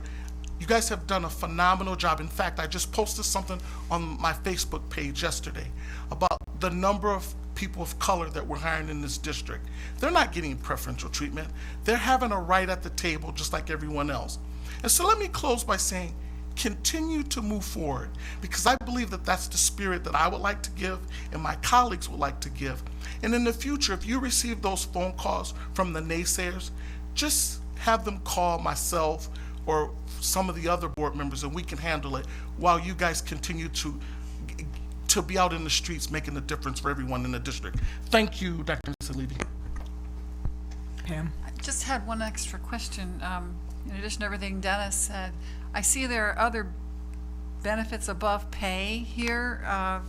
C: You guys have done a phenomenal job. In fact, I just posted something on my Facebook page yesterday about the number of people of color that we're hiring in this district. They're not getting preferential treatment. They're having a right at the table just like everyone else. And so let me close by saying, continue to move forward, because I believe that that's the spirit that I would like to give and my colleagues would like to give. And in the future, if you receive those phone calls from the naysayers, just have them call myself or some of the other board members, and we can handle it while you guys continue to be out in the streets making a difference for everyone in the district. Thank you, Dr. Salibi.
A: Pam?
D: I just had one extra question. In addition to everything Dennis said, I see there are other benefits above pay here.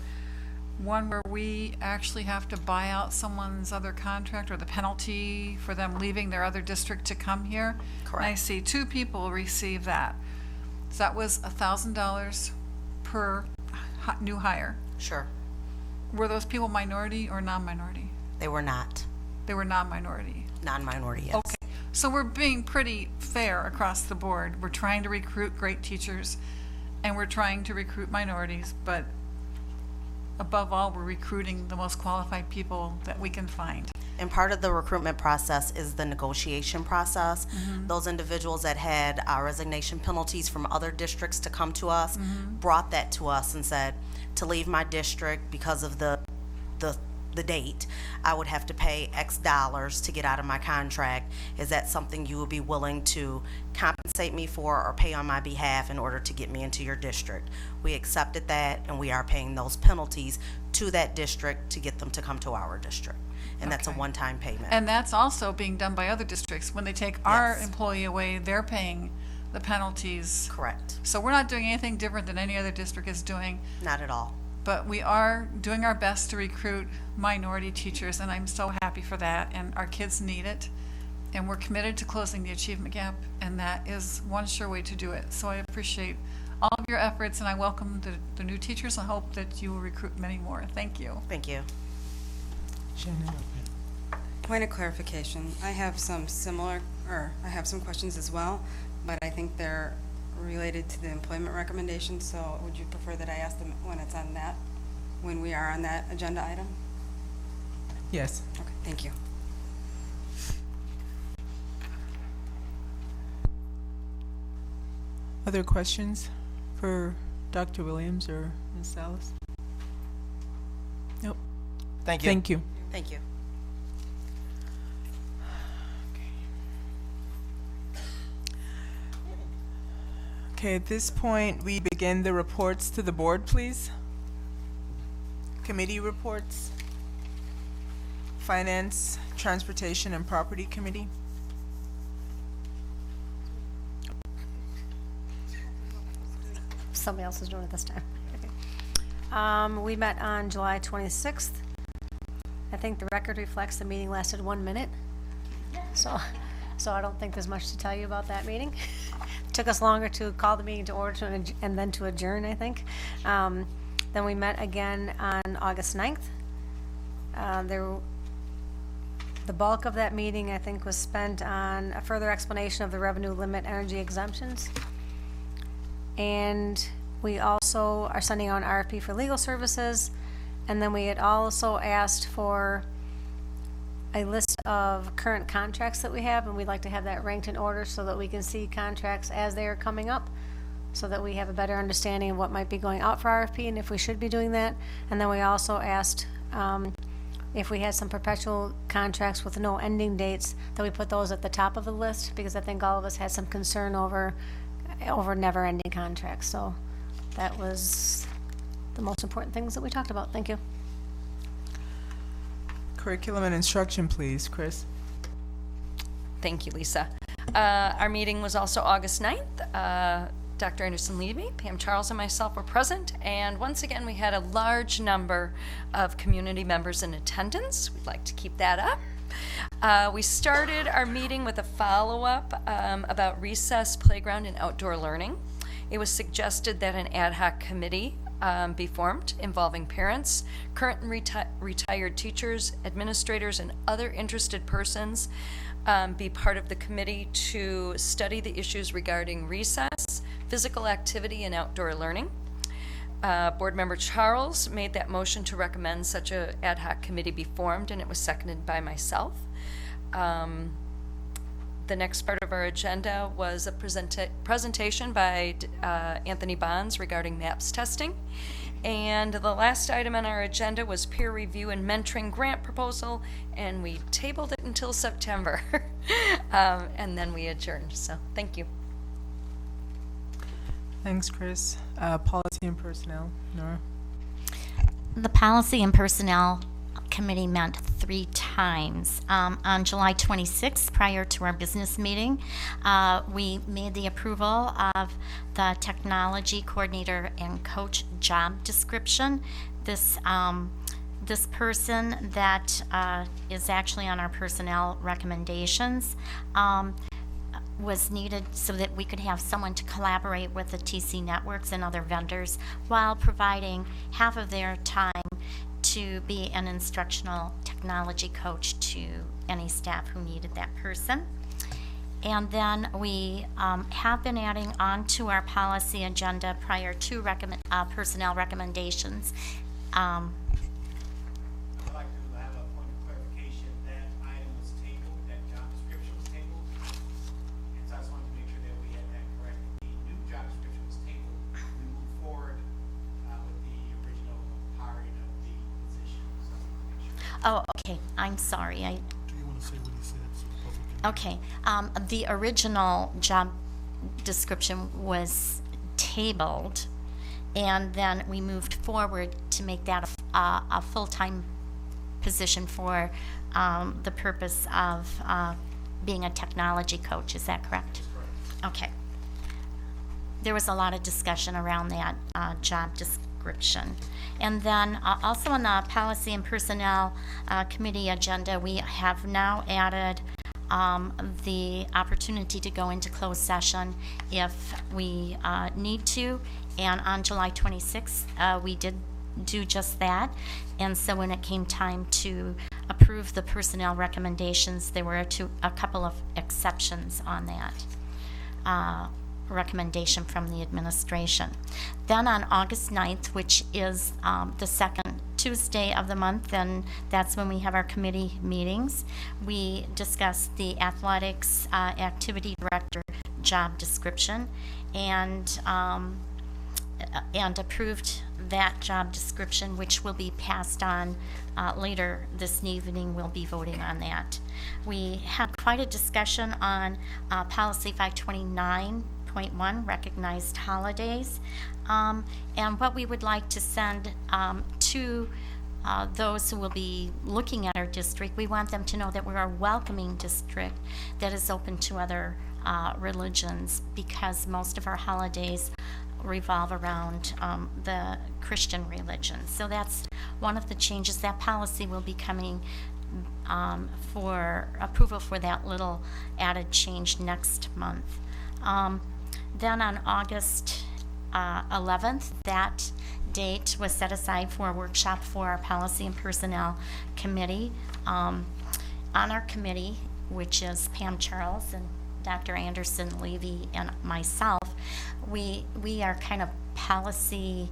D: One where we actually have to buy out someone's other contract, or the penalty for them leaving their other district to come here.
J: Correct.
D: And I see 2 people receive that. So that was $1,000 per new hire.
J: Sure.
D: Were those people minority or non-minority?
J: They were not.
D: They were non-minority.
J: Non-minority, yes.
D: Okay, so we're being pretty fair across the board. We're trying to recruit great teachers, and we're trying to recruit minorities, but above all, we're recruiting the most qualified people that we can find.
J: And part of the recruitment process is the negotiation process. Those individuals that had resignation penalties from other districts to come to us brought that to us and said, to leave my district because of the date, I would have to pay X dollars to get out of my contract. Is that something you would be willing to compensate me for or pay on my behalf in order to get me into your district? We accepted that, and we are paying those penalties to that district to get them to come to our district. And that's a
D: Okay.
J: one-time payment.
D: And that's also being done by other districts. When they take our
J: Yes.
D: employee away, they're paying the penalties.
J: Correct.
D: So we're not doing anything different than any other district is doing,
J: Not at all.
D: but we are doing our best to recruit minority teachers, and I'm so happy for that, and our kids need it. And we're committed to closing the achievement gap, and that is one sure way to do it. So I appreciate all of your efforts, and I welcome the new teachers and hope that you will recruit many more. Thank you.
J: Thank you.
A: Shannon?
F: Point of clarification, I have some questions as well, but I think they're related to the employment recommendations, so would you prefer that I ask them when we are on that agenda item?
A: Yes.
F: Okay, thank you.
A: Other questions for Dr. Williams or Ms. Salas? Nope.
E: Thank you.
A: Thank you.
J: Thank you.
A: Okay, at this point, we begin the reports to the board, please. Committee reports. Finance, Transportation, and Property Committee.
I: Somebody else is doing it this time. Okay. We met on July 26th. I think the record reflects the meeting lasted 1 minute. So I don't think there's much to tell you about that meeting. Took us longer to call the meeting to order and then to adjourn, I think. Then we met again on August 9th. The bulk of that meeting, I think, was spent on a further explanation of the revenue limit energy exemptions. And we also are sending out an RFP for legal services. And then we had also asked for a list of current contracts that we have, and we'd like to have that ranked in order so that we can see contracts as they are coming up, so that we have a better understanding of what might be going out for RFP and if we should be doing that. And then we also asked if we had some perpetual contracts with no ending dates, that we put those at the top of the list, because I think all of us had some concern over never-ending contracts. So that was the most important things that we talked about. Thank you.
A: Curriculum and instruction, please, Chris.
K: Thank you, Lisa. Our meeting was also August 9th. Dr. Anderson Levy, Pam Charles, and myself were present, and once again we had a large number of community members in attendance. We'd like to keep that up. We started our meeting with a follow-up about recess, playground, and outdoor learning. It was suggested that an ad hoc committee be formed involving parents, current and retired teachers, administrators, and other interested persons be part of the committee to study the issues regarding recess, physical activity, and outdoor learning. Board Member Charles made that motion to recommend such a ad hoc committee be formed, and it was seconded by myself. The next part of our agenda was a presentation by Anthony Bonds regarding MAPS testing. And the last item on our agenda was peer review and mentoring grant proposal, and we tabled it until September. And then we adjourned, so thank you.
A: Thanks, Chris. Policy and personnel, Nora.
H: The Policy and Personnel Committee met 3 times. On July 26th, prior to our business meeting, we made the approval of the technology coordinator and coach job description. This person that is actually on our personnel recommendations was needed so that we could have someone to collaborate with the TC networks and other vendors while providing half of their time to be an instructional technology coach to any staff who needed that person. And then we have been adding on to our policy agenda prior to personnel recommendations.
G: I'd like to have a point of clarification. That item was tabled, that job description was tabled. And so I just wanted to make sure that we had that correct. The new job description was tabled. We moved forward with the original hiring of the position. So make sure.
H: Oh, okay, I'm sorry.
C: Do you want to say what he said so the public can?
H: Okay, the original job description was tabled, and then we moved forward to make that a full-time position for the purpose of being a technology coach. Is that correct? Correct. Okay. There was a lot of discussion around that job description. And then also on the Policy and Personnel Committee agenda, we have now added the opportunity to go into closed session if we need to. And on July 26th, we did do just that. And so when it came time to approve the personnel recommendations, there were a couple of exceptions on that recommendation from the administration. Then on August 9th, which is the second Tuesday of the month, and that's when we have our committee meetings, we discussed the athletics activity director job description and approved that job description, which will be passed on later this evening. We'll be voting on that. We had quite a discussion on policy 529.1, recognized holidays, and what we would like to send to those who will be looking at our district. We want them to know that we're a welcoming district that is open to other religions, because most of our holidays revolve around the Christian religion. So that's one of the changes. That policy will be coming for approval for that little added change next month. Then on August 11th, that date was set aside for a workshop for our Policy and Personnel Committee. On our committee, which is Pam Charles and Dr. Anderson Levy and myself, we are kind of policy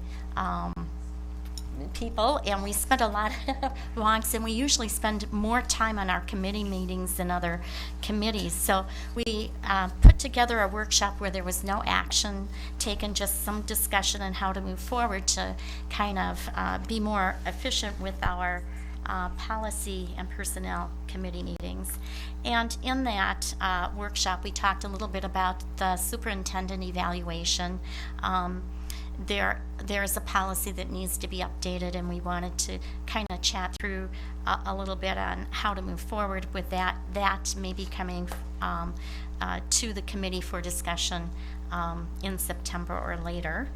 H: people, and we spend a lot of longs, and we usually spend more time on our committee meetings than other committees. So we put together a workshop where there was no action taken, just some discussion on how to move forward to kind of be more efficient with our policy and personnel committee meetings. And in that workshop, we talked a little bit about the superintendent evaluation. There is a policy that needs to be updated, and we wanted to kind of chat through a little bit on how to move forward with that. That may be coming to the committee for discussion in September or later.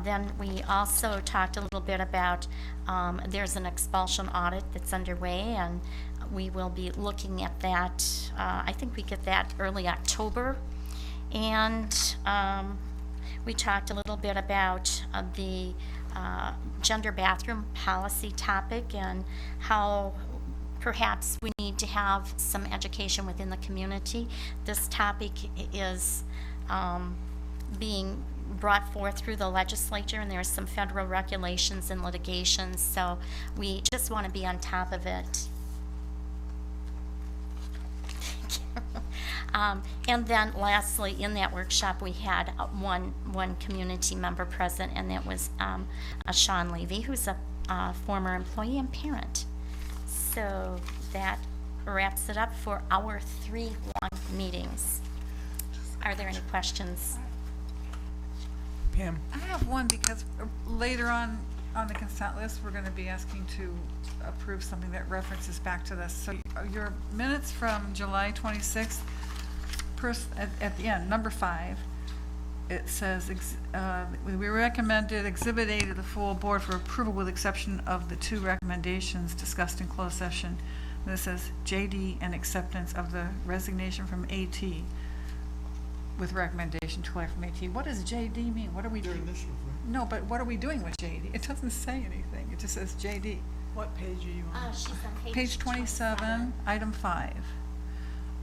H: Then we also talked a little bit about there's an expulsion audit that's underway, and we will be looking at that. I think we get that early October. And we talked a little bit about the gender bathroom policy topic and how perhaps we need to have some education within the community. This topic is being brought forth through the legislature, and there's some federal regulations and litigations, so we just want to be on top of it. And then lastly, in that workshop, we had one community member present, and that was Sean Levy, who's a former employee and parent. So that wraps it up for our 3 long meetings. Are there any questions?
A: Pam?
D: I have one, because later on the consent list, we're going to be asking to approve something that references back to this. So your minutes from July 26th, at the end, number 5, it says, we recommended Exhibit A to the full board for approval with exception of the 2 recommendations discussed in closed session. And it says JD and acceptance of the resignation from AT with recommendation to from AT. What does JD mean? What are we doing? No, but what are we doing with JD? It doesn't say anything. It just says JD.
A: What page are you on?
H: She's on
D: Page 27, item 5.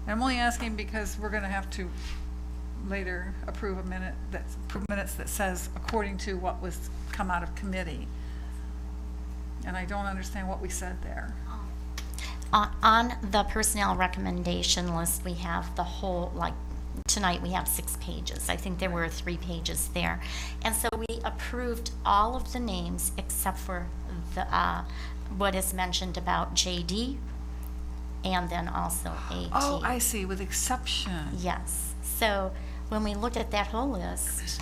D: I'm only asking because we're going to have to later approve minutes that says according to what was come out of committee. And I don't understand what we said there.
H: On the personnel recommendation list, we have the whole, tonight we have 6 pages. I think there were 3 pages there. And so we approved all of the names except for the what is mentioned about JD and then also AT.
D: Oh, I see, with exception.
H: Yes. So when we looked at that whole list,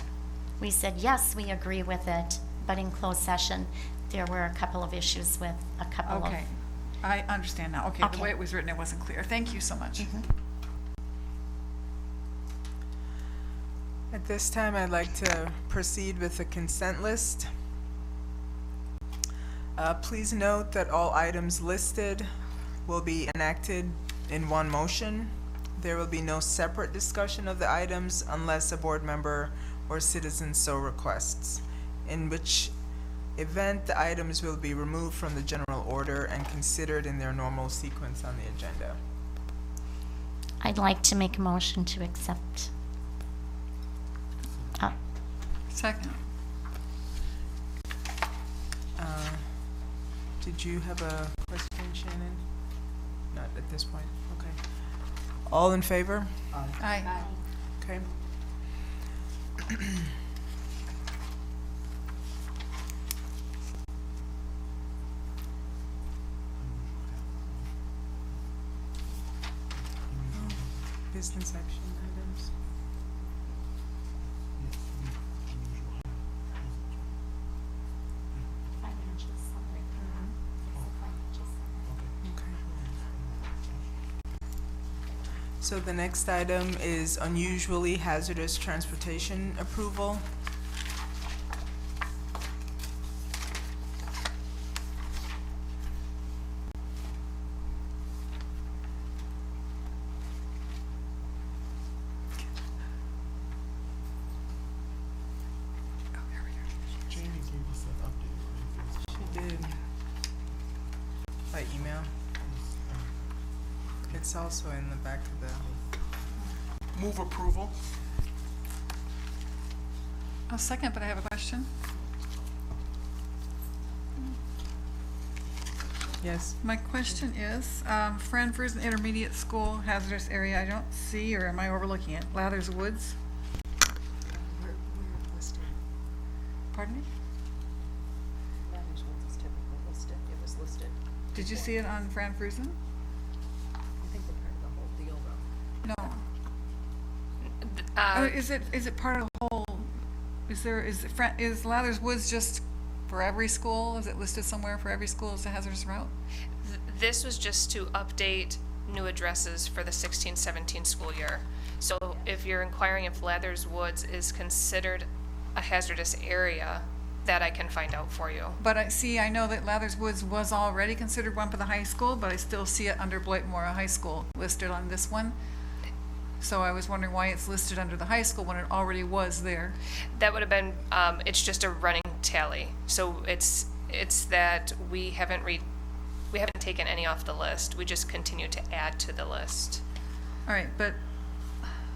H: we said, yes, we agree with it, but in closed session, there were a couple of issues with a couple of...
D: Okay, I understand now. Okay,
H: Okay.
D: the way it was written, it wasn't clear. Thank you so much.
A: At this time, I'd like to proceed with the consent list. Please note that all items listed will be enacted in one motion. There will be no separate discussion of the items unless a board member or citizen so requests, in which event the items will be removed from the general order and considered in their normal sequence on the agenda.
H: I'd like to make a motion to accept.
D: Second.
A: Did you have a question, Shannon? Not at this point, okay. All in favor?
D: Aye.
A: Okay. Business action items. So the next item is unusually hazardous transportation approval. It's also in the back of the.
C: Move approval.
D: I'll second, but I have a question.
A: Yes.
D: My question is, Franfers Intermediate School hazardous area, I don't see, or am I overlooking it? Lathers Woods?
L: We're listed.
D: Pardon me?
L: Lathers Woods is typically listed. It was listed.
D: Did you see it on Franfersen?
L: I think we're part of the whole deal, though.
D: No. Is it part of the whole, is Lathers Woods just for every school? Is it listed somewhere for every school as a hazardous route?
M: This was just to update new addresses for the 16-17 school year. So if you're inquiring if Lathers Woods is considered a hazardous area, that I can find out for you.
D: But I know that Lathers Woods was already considered one for the high school, but I still see it under Beloit Memorial High School listed on this one. So I was wondering why it's listed under the high school when it already was there.
M: That would have been, it's just a running tally. So it's that we haven't taken any off the list. We just continue to add to the list.
D: All right, but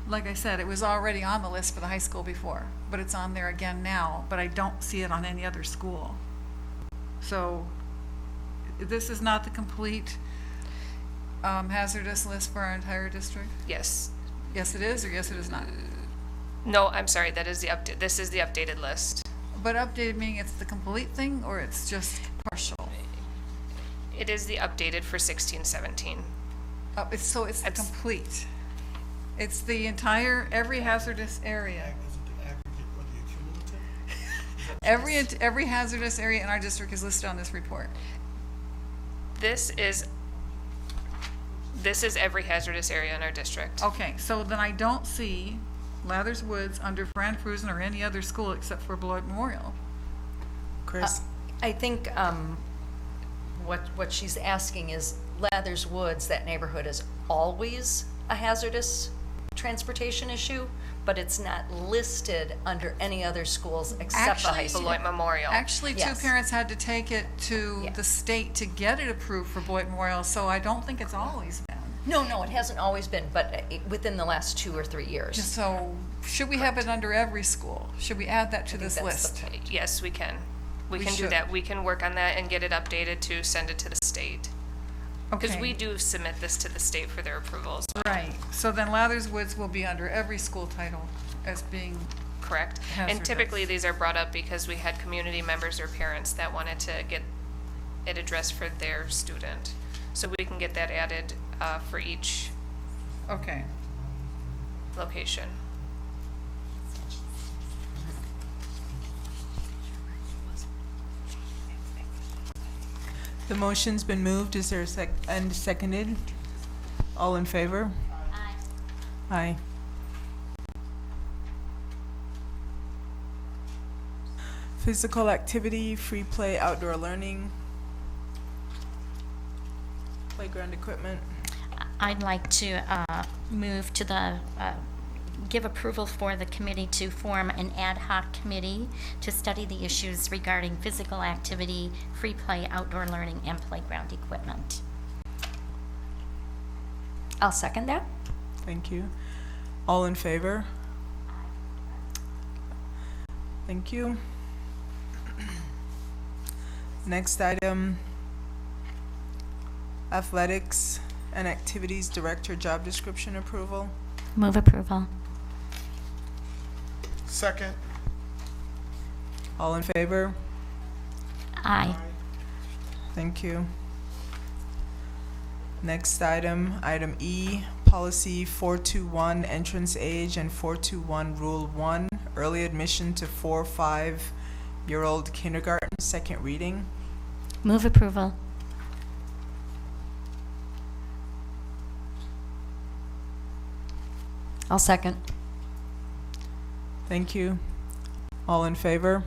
D: like I said, it was already on the list for the high school before, but it's on there again now, but I don't see it on any other school. So this is not the complete hazardous list for our entire district?
M: Yes.
D: Yes, it is, or yes, it is not?
M: No, I'm sorry, that is the update. This is the updated list.
D: But updated meaning it's the complete thing, or it's just partial?
M: It is the updated for 16-17.
D: It's the complete. It's the entire, every hazardous area.
C: Is it the aggregate or the cumulative?
D: Every hazardous area in our district is listed on this report.
M: This is every hazardous area in our district.
D: Okay, so then I don't see Lathers Woods under Franfrusen or any other school except for Beloit Memorial.
A: Chris?
K: I think what she's asking is Lathers Woods, that neighborhood is always a hazardous transportation issue, but it's not listed under any other schools except the high school.
M: Beloit Memorial.
D: Actually, two
K: Yes.
D: parents had to take it to the state to get it approved for Beloit Memorial, so I don't think it's always been.
K: No, it hasn't always been, but within the last 2 or 3 years.
D: So should we have it under every school? Should we add that to this
K: that's the
D: list?
M: Yes, we can. We
D: We
M: can do
D: should.
M: that. We can work on that and get it updated to send it to the state. Because
D: Okay.
M: we do submit this to the state for their approvals.
D: Right, so then Lathers Woods will be under every school title as being,
M: Correct.
D: Hazardous.
M: And typically, these are brought up because we had community members or parents that wanted to get it addressed for their student. So we can get that added for each
D: okay.
M: location.
A: The motion's been moved. Is there a and seconded? All in favor? Aye. Physical activity, free play, outdoor learning, playground equipment.
H: I'd like to move to the, give approval for the committee to form an ad hoc committee to study the issues regarding physical activity, free play, outdoor learning, and playground equipment.
K: I'll second that.
A: Thank you. All in favor? Thank you. Next item, athletics and activities director job description approval.
H: Move approval.
C: Second.
A: All in favor?
H: Aye.
A: Thank you. Next item, item E, policy 421, entrance age, and 421, rule 1, early admission to 4 or 5-year-old kindergarten, second reading.
H: Move approval.
K: I'll second.
A: Thank you. All in favor?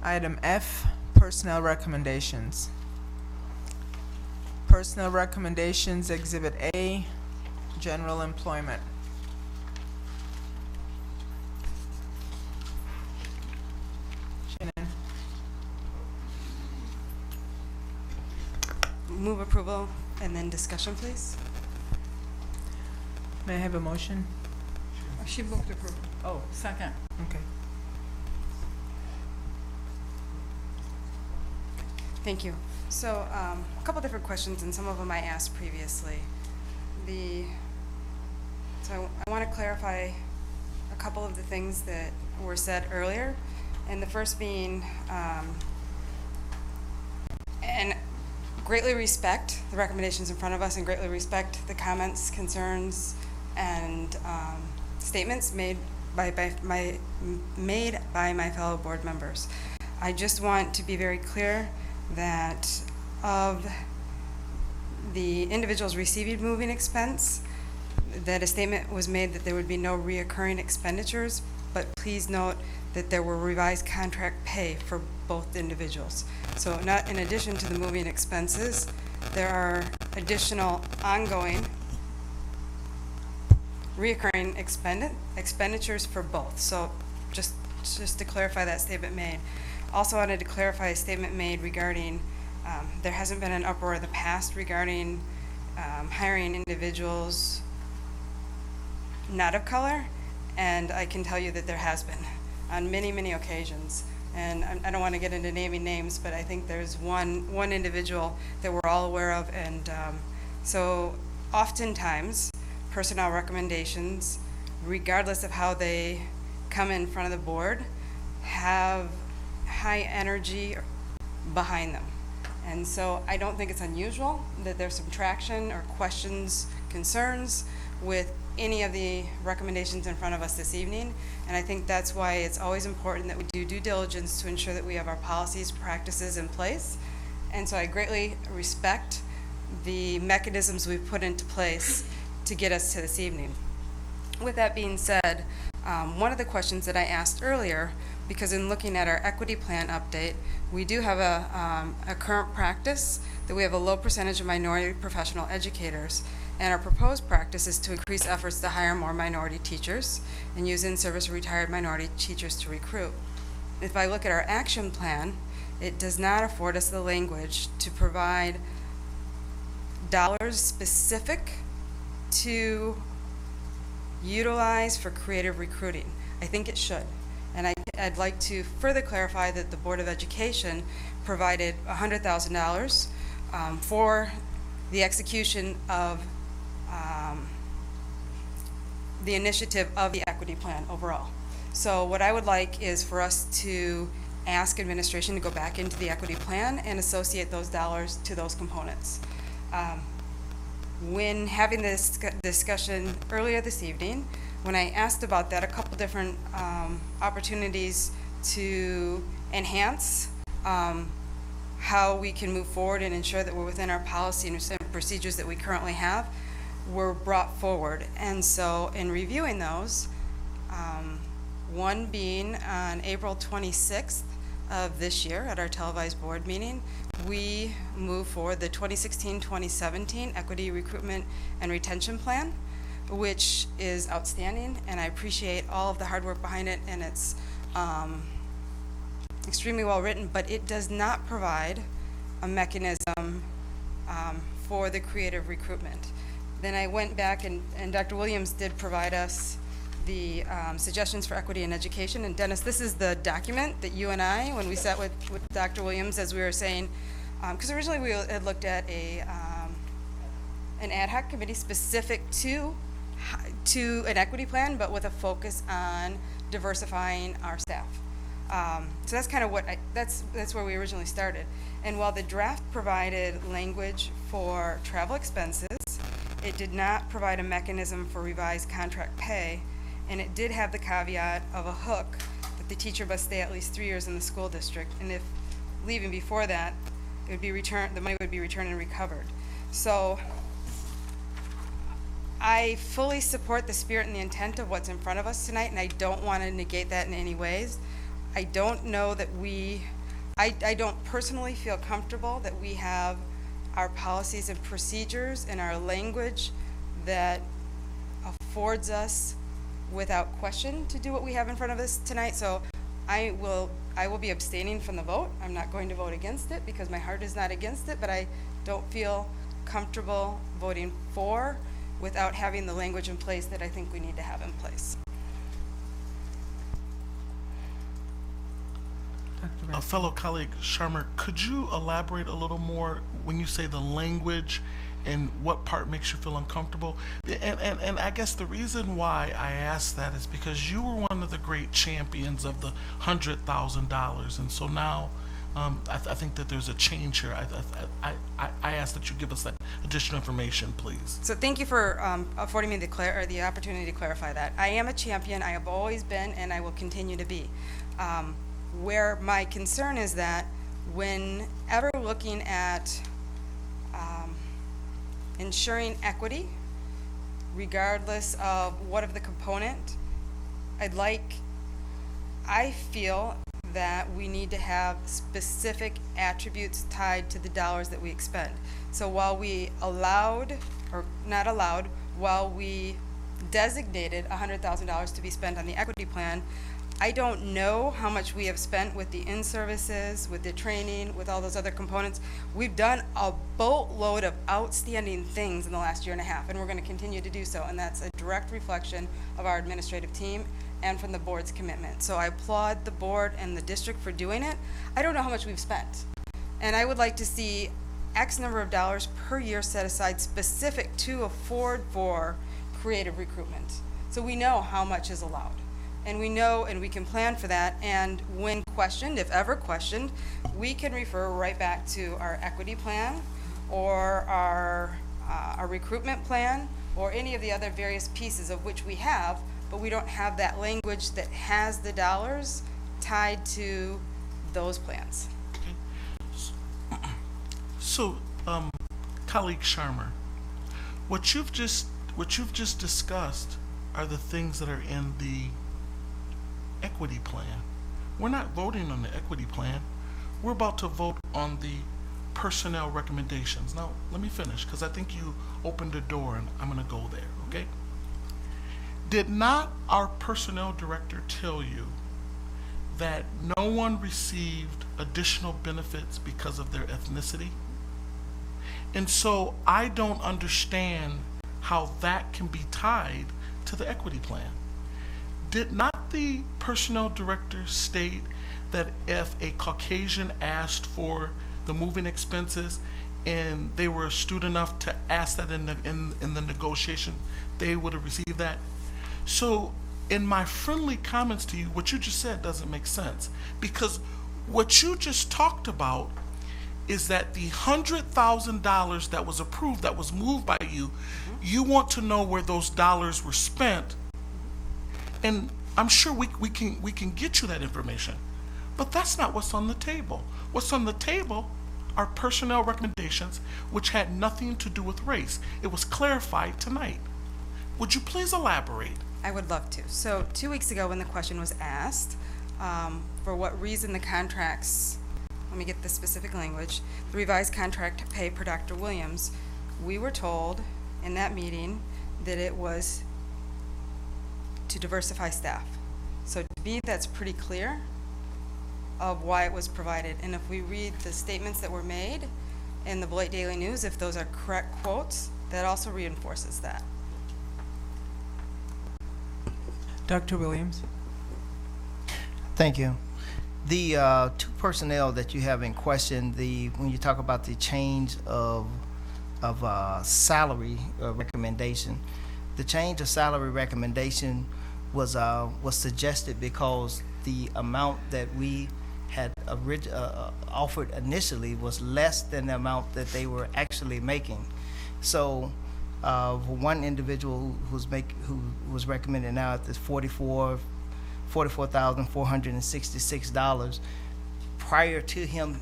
A: Item F, personnel recommendations. Personnel recommendations, Exhibit A, general employment. Shannon.
F: move approval and then discussion, please.
A: May I have a motion?
D: She moved approval.
A: Oh,
D: Second.
A: okay.
F: Thank you. So, a couple different questions, and some of them I asked previously. So I want to clarify a couple of the things that were said earlier, and the first being, and greatly respect the recommendations in front of us, and greatly respect the comments, concerns, and statements made by my fellow board members. I just want to be very clear that of the individuals receiving moving expense, that a statement was made that there would be no reoccurring expenditures, but please note that there were revised contract pay for both individuals. So not in addition to the moving expenses, there are additional ongoing reoccurring expenditures for both. So just to clarify that statement made. Also wanted to clarify a statement made regarding there hasn't been an uproar in the past regarding hiring individuals not of color, and I can tell you that there has been on many, many occasions. And I don't want to get into naming names, but I think there's one individual that we're all aware of, and so oftentimes personnel recommendations, regardless of how they come in front of the board, have high energy behind them. And so I don't think it's unusual that there's some traction or questions, concerns with any of the recommendations in front of us this evening. And I think that's why it's always important that we do due diligence to ensure that we have our policies, practices in place. And so I greatly respect the mechanisms we've put into place to get us to this evening. With that being said, one of the questions that I asked earlier, because in looking at our equity plan update, we do have a current practice that we have a low percentage of minority professional educators, and our proposed practice is to increase efforts to hire more minority teachers and use in-service retired minority teachers to recruit. If I look at our action plan, it does not afford us the language to provide dollars specific to utilize for creative recruiting. I think it should. And I'd like to further clarify that the Board of Education provided $100,000 for the execution of the initiative of the equity plan overall. So what I would like is for us to ask administration to go back into the equity plan and associate those dollars to those components. When having this discussion earlier this evening, when I asked about that, a couple different opportunities to enhance how we can move forward and ensure that we're within our policy and procedures that we currently have were brought forward. And so in reviewing those, one being on April 26th of this year at our televised board meeting, we moved forward the 2016-2017 Equity Recruitment and Retention Plan, which is outstanding, and I appreciate all of the hard work behind it, and it's extremely well written, but it does not provide a mechanism for the creative recruitment. Then I went back, and Dr. Williams did provide us the suggestions for equity in education. And Dennis, this is the document that you and I, when we sat with Dr. Williams, as we were saying, because originally we had looked at an ad hoc committee specific to an equity plan, but with a focus on diversifying our staff. So that's kind of what that's where we originally started. And while the draft provided language for travel expenses, it did not provide a mechanism for revised contract pay, and it did have the caveat of a hook that the teacher must stay at least 3 years in the school district, and if leaving before that, it would be returned, the money would be returned and recovered. So I fully support the spirit and the intent of what's in front of us tonight, and I don't want to negate that in any ways. I don't know that I don't personally feel comfortable that we have our policies and procedures and our language that affords us without question to do what we have in front of us tonight. So I will be abstaining from the vote. I'm not going to vote against it because my heart is not against it, but I don't feel comfortable voting for without having the language in place that I think we need to have in place.
C: A fellow colleague, Sharma, could you elaborate a little more when you say the language and what part makes you feel uncomfortable? And I guess the reason why I asked that is because you were one of the great champions of the $100,000, and so now I think that there's a change here. I ask that you give us that additional information, please.
F: So thank you for affording me the opportunity to clarify that. I am a champion. I have always been, and I will continue to be. Where my concern is that whenever looking at ensuring equity, regardless of what of the component, I feel that we need to have specific attributes tied to the dollars that we expend. So while we while we designated $100,000 to be spent on the equity plan, I don't know how much we have spent with the in-services, with the training, with all those other components. We've done a boatload of outstanding things in the last year and a half, and we're going to continue to do so, and that's a direct reflection of our administrative team and from the board's commitment. So I applaud the board and the district for doing it. I don't know how much we've spent, and I would like to see X number of dollars per year set aside specific to afford for creative recruitment. So we know how much is allowed. And we know and we can plan for that, and when questioned, if ever questioned, we can refer right back to our equity plan or our recruitment plan or any of the other various pieces of which we have, but we don't have that language that has the dollars tied to those plans.
C: So, colleague Sharma, what you've just discussed are the things that are in the equity plan. We're not voting on the equity plan. We're about to vote on the personnel recommendations. Now, let me finish because I think you opened a door and I'm going to go there, okay? Did not our personnel director tell you that no one received additional benefits because of their ethnicity? And so I don't understand how that can be tied to the equity plan. Did not the personnel director state that if a Caucasian asked for the moving expenses and they were astute enough to ask that in the negotiation, they would have received that? So in my friendly comments to you, what you just said doesn't make sense, because what you just talked about is that the $100,000 that was approved, that was moved by you, you want to know where those dollars were spent. And I'm sure we can get you that information, but that's not what's on the table. What's on the table are personnel recommendations, which had nothing to do with race. It was clarified tonight. Would you please elaborate?
F: I would love to. So 2 weeks ago when the question was asked, for what reason the contracts, let me get the specific language, the revised contract pay per Dr. Williams, we were told in that meeting that it was to diversify staff. So to me, that's pretty clear of why it was provided. And if we read the statements that were made in the Beloit Daily News, if those are correct quotes, that also reinforces that.
A: Dr. Williams.
E: Thank you. The two personnel that you have in question, when you talk about the change of salary recommendation, the change of salary recommendation was suggested because the amount that we had offered initially was less than the amount that they were actually making. So for one individual who was recommended now at this $44,466, prior to him,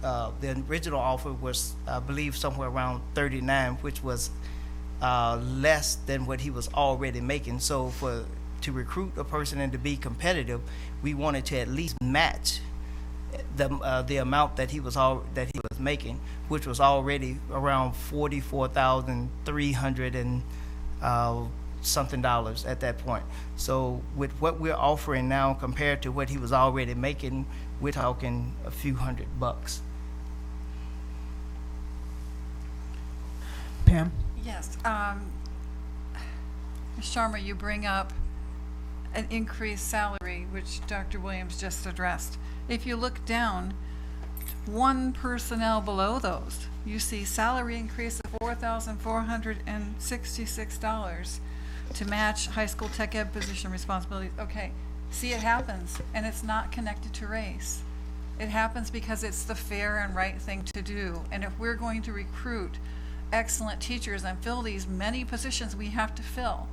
E: the original offer was, I believe, somewhere around 39, which was less than what he was already making. So to recruit a person and to be competitive, we wanted to at least match the amount that he was making, which was already around $44,300 and something dollars at that point. So with what we're offering now compared to what he was already making, we're talking a few $100.
A: Pam?
D: Yes. Ms. Sharma, you bring up an increased salary, which Dr. Williams just addressed. If you look down, one personnel below those, you see salary increase of $4,466 to match high school tech ed position responsibilities. Okay, see, it happens, and it's not connected to race. It happens because it's the fair and right thing to do. And if we're going to recruit excellent teachers and fill these many positions we have to fill,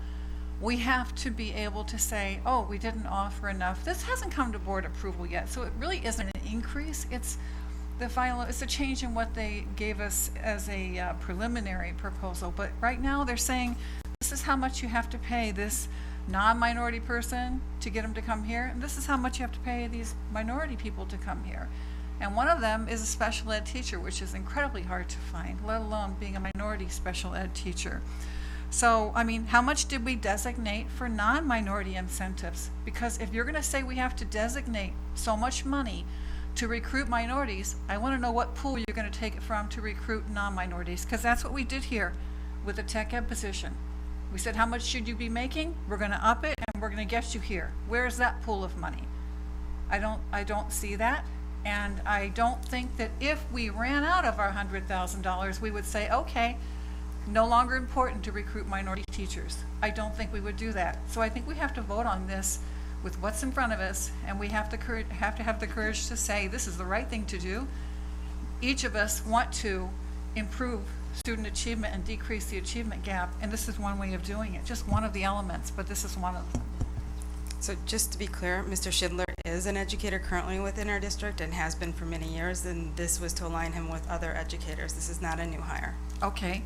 D: we have to be able to say, oh, we didn't offer enough. This hasn't come to board approval yet, so it really isn't an increase. It's the final, it's a change in what they gave us as a preliminary proposal. But right now they're saying, this is how much you have to pay this non-minority person to get them to come here, and this is how much you have to pay these minority people to come here. And one of them is a special ed teacher, which is incredibly hard to find, let alone being a minority special ed teacher. So, I mean, how much did we designate for non-minority incentives? Because if you're going to say we have to designate so much money to recruit minorities, I want to know what pool you're going to take it from to recruit non-minorities, because that's what we did here with the tech ed position. We said, how much should you be making? We're going to up it, and we're going to get you here. Where's that pool of money? I don't see that. And I don't think that if we ran out of our $100,000, we would say, okay, no longer important to recruit minority teachers. I don't think we would do that. So I think we have to vote on this with what's in front of us, and we have to have the courage to say this is the right thing to do. Each of us want to improve student achievement and decrease the achievement gap, and this is one way of doing it, just one of the elements, but this is one of them.
F: So just to be clear, Mr. Schindler is an educator currently within our district and has been for many years, and this was to align him with other educators. This is not a new hire.
D: Okay.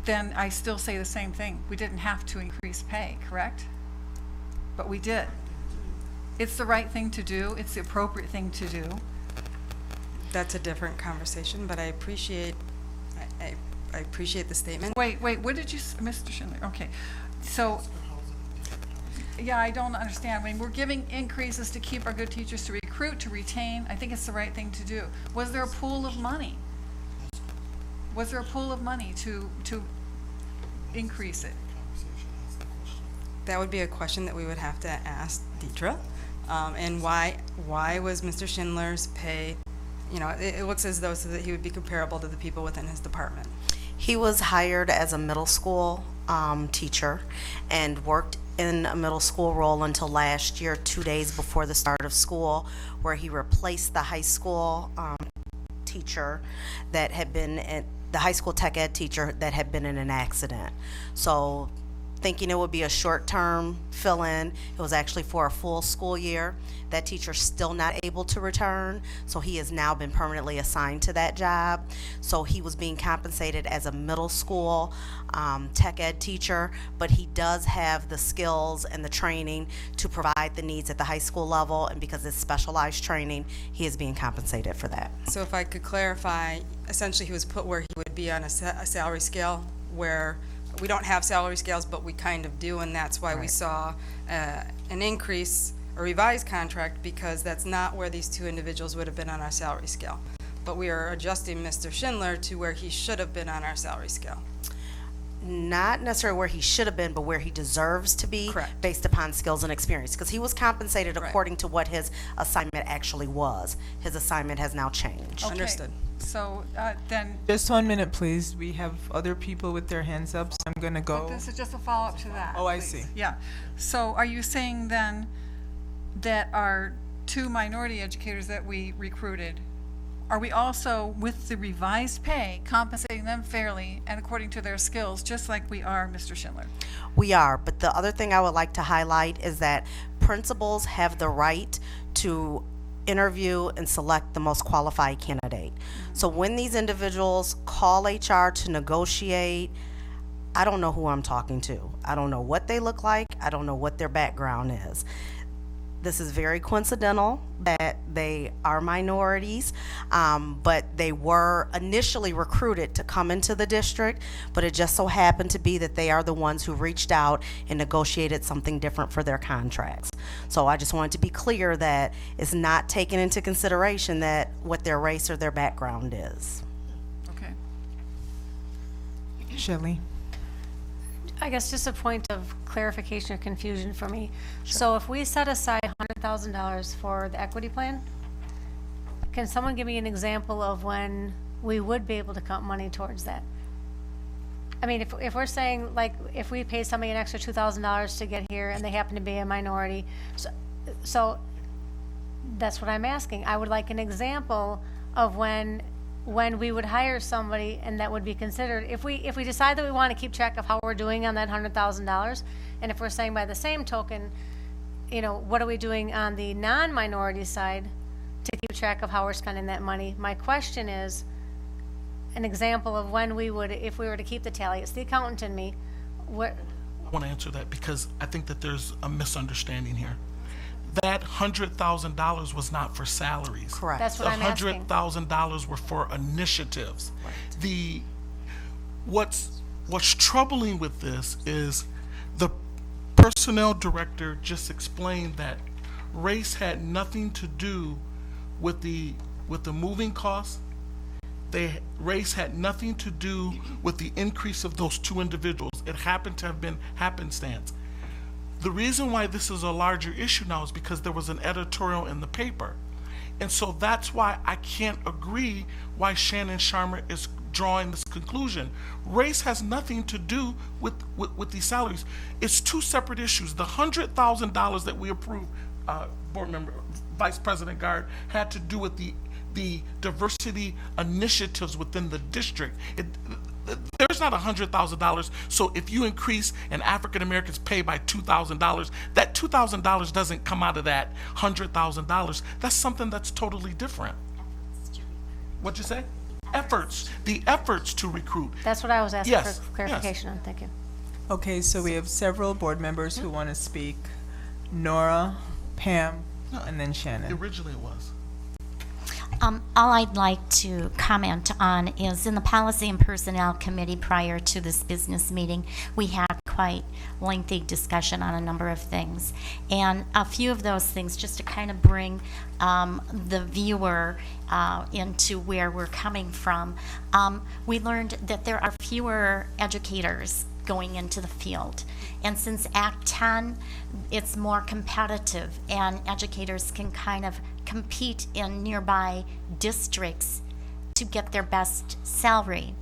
D: Then I still say the same thing. We didn't have to increase pay, correct? But we did. It's the right thing to do. It's the appropriate thing to do.
F: That's a different conversation, but I appreciate the statement.
D: Wait, what did you, Mr. Schindler? Okay. So, yeah, I don't understand. I mean, we're giving increases to keep our good teachers, to recruit, to retain. I think it's the right thing to do. Was there a pool of money? Was there a pool of money to increase it?
F: That would be a question that we would have to ask Deidre. And why was Mr. Schindler's pay, it looks as though so that he would be comparable to the people within his department.
J: He was hired as a middle school teacher and worked in a middle school role until last year, 2 days before the start of school, where he replaced the high school teacher that had been the high school tech ed teacher that had been in an accident. So thinking it would be a short-term fill-in, it was actually for a full school year. That teacher's still not able to return, so he has now been permanently assigned to that job. So he was being compensated as a middle school tech ed teacher, but he does have the skills and the training to provide the needs at the high school level, and because it's specialized training, he is being compensated for that.
F: So if I could clarify, essentially he was put where he would be on a salary scale where we don't have salary scales, but we kind of do, and that's why we saw an increase, a revised contract, because that's not where these two individuals would have been on our salary scale. But we are adjusting Mr. Schindler to where he should have been on our salary scale.
J: Not necessarily where he should have been, but where he deserves to be.
F: Correct.
J: Based upon skills and experience, because he was compensated according to what his assignment actually was. His assignment has now changed.
D: Okay.
F: Understood.
D: So then,
A: Just 1 minute, please. We have other people with their hands up, so I'm going to
D: but
A: go.
D: this is just a follow-up to that.
A: Oh, I
D: please.
A: see.
D: Yeah. So are you saying then that our two minority educators that we recruited, are we also, with the revised pay, compensating them fairly and according to their skills, just like we are Mr. Schindler?
J: We are, but the other thing I would like to highlight is that principals have the right to interview and select the most qualified candidate. So when these individuals call HR to negotiate, I don't know who I'm talking to. I don't know what they look like. I don't know what their background is. this is very coincidental that they are minorities, but they were initially recruited to come into the district, but it just so happened to be that they are the ones who reached out and negotiated something different for their contracts. So I just wanted to be clear that it's not taken into consideration that what their race or their background is.
D: Okay.
A: Shelley?
I: I guess just a point of clarification or confusion for me. So if we set aside $100,000 for the equity plan, can someone give me an example of when we would be able to count money towards that? I mean, if we're saying, like, if we pay somebody an extra $2,000 to get here and they happen to be a minority, so that's what I'm asking. I would like an example of when we would hire somebody and that would be considered, if we decide that we want to keep track of how we're doing on that $100,000, and if we're saying by the same token, you know, what are we doing on the non-minority side to keep track of how we're spending that money? My question is an example of when we would, if we were to keep the tally. It's the accountant in me. What?
C: I want to answer that because I think that there's a misunderstanding here. That $100,000 was not for salaries.
J: Correct.
I: That's what I'm asking.
C: $100,000 were for initiatives. Right. What's troubling with this is the personnel director just explained that race had nothing to do with the moving costs. Race had nothing to do with the increase of those two individuals. It happened to have been happenstance. The reason why this is a larger issue now is because there was an editorial in the paper. And so that's why I can't agree why Shannon Sharma is drawing this conclusion. Race has nothing to do with these salaries. It's two separate issues. The $100,000 that we approved, board member, Vice President Gard, had to do with the diversity initiatives within the district. There's not $100,000. So if you increase an African American's pay by $2,000, that $2,000 doesn't come out of that $100,000. That's something that's totally different. What'd you say? Efforts. The efforts to recruit.
I: That's what I was asking
C: Yes,
I: for clarification on. Thank you.
A: Okay, so we have several board members who want to speak. Nora, Pam, and then Shannon.
C: Originally it was.
H: All I'd like to comment on is in the Policy and Personnel Committee prior to this business meeting, we had quite lengthy discussion on a number of things. And a few of those things, just to kind of bring the viewer into where we're coming from, we learned that there are fewer educators going into the field. And since Act 10, it's more competitive and educators can kind of compete in nearby districts to get their best salary.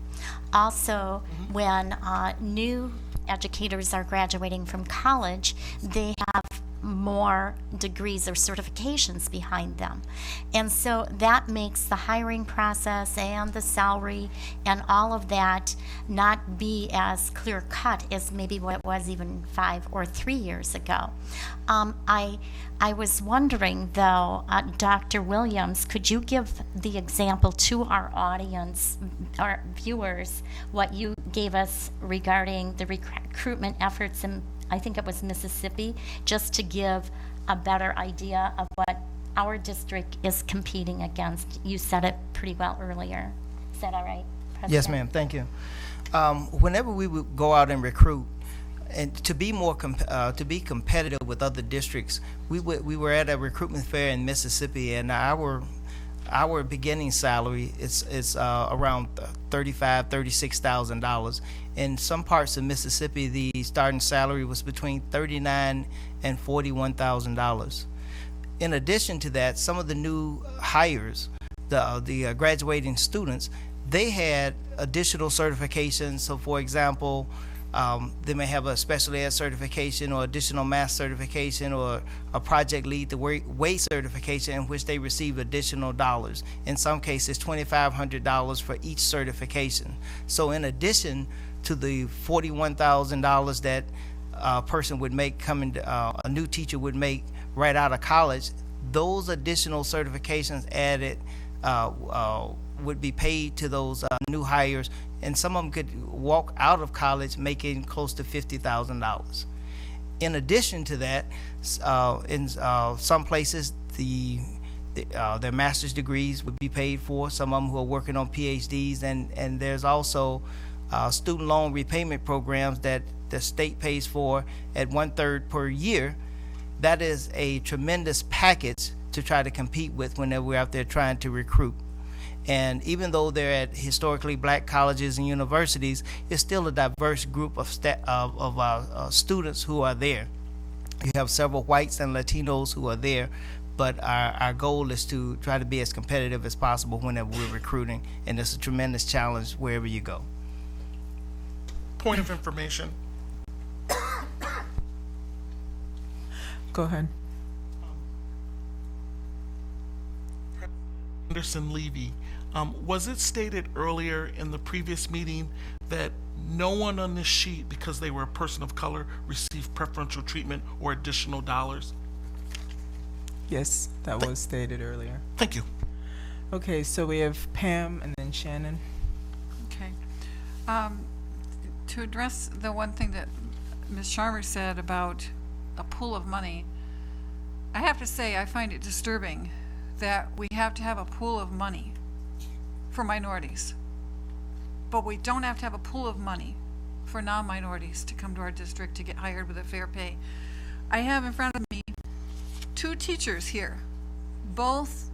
H: Also, when new educators are graduating from college, they have more degrees or certifications behind them. And so that makes the hiring process and the salary and all of that not be as clear cut as maybe what it was even 5 or 3 years ago. I was wondering though, Dr. Williams, could you give the example to our audience, our viewers, what you gave us regarding the recruitment efforts in, I think it was Mississippi, just to give a better idea of what our district is competing against. You said it pretty well earlier. Is that all right, President?
E: Yes, ma'am. Thank you. Whenever we would go out and recruit, and to be more to be competitive with other districts, we were at a recruitment fair in Mississippi, and our beginning salary is around $36,000. In some parts of Mississippi, the starting salary was between $39,000 and $41,000. In addition to that, some of the new hires, the graduating students, they had additional certifications. So, for example, they may have a special ed certification or additional math certification or a project lead the way certification in which they receive additional dollars. In some cases, $2,500 for each certification. So in addition to the $41,000 that a person would make coming, a new teacher would make right out of college, those additional certifications added would be paid to those new hires, and some of them could walk out of college making close to $50,000. In addition to that, in some places, their master's degrees would be paid for. Some of them who are working on PhDs, and there's also student loan repayment programs that the state pays for at 1/3 per year. That is a tremendous package to try to compete with whenever we're out there trying to recruit. And even though they're at historically black colleges and universities, it's still a diverse group of students who are there. You have several whites and Latinos who are there, but our goal is to try to be as competitive as possible whenever we're recruiting, and it's a tremendous challenge wherever you go.
C: Point of information.
A: Go ahead.
C: Anderson Levy, was it stated earlier in the previous meeting that no one on this sheet, because they were a person of color, received preferential treatment or additional dollars?
A: Yes, that was stated earlier.
C: Thank you.
A: Okay, so we have Pam and then Shannon.
D: Okay. To address the one thing that Ms. Sharma said about a pool of money, I have to say I find it disturbing that we have to have a pool of money for minorities, but we don't have to have a pool of money for non-minorities to come to our district to get hired with a fair pay. I have in front of me 2 teachers here, both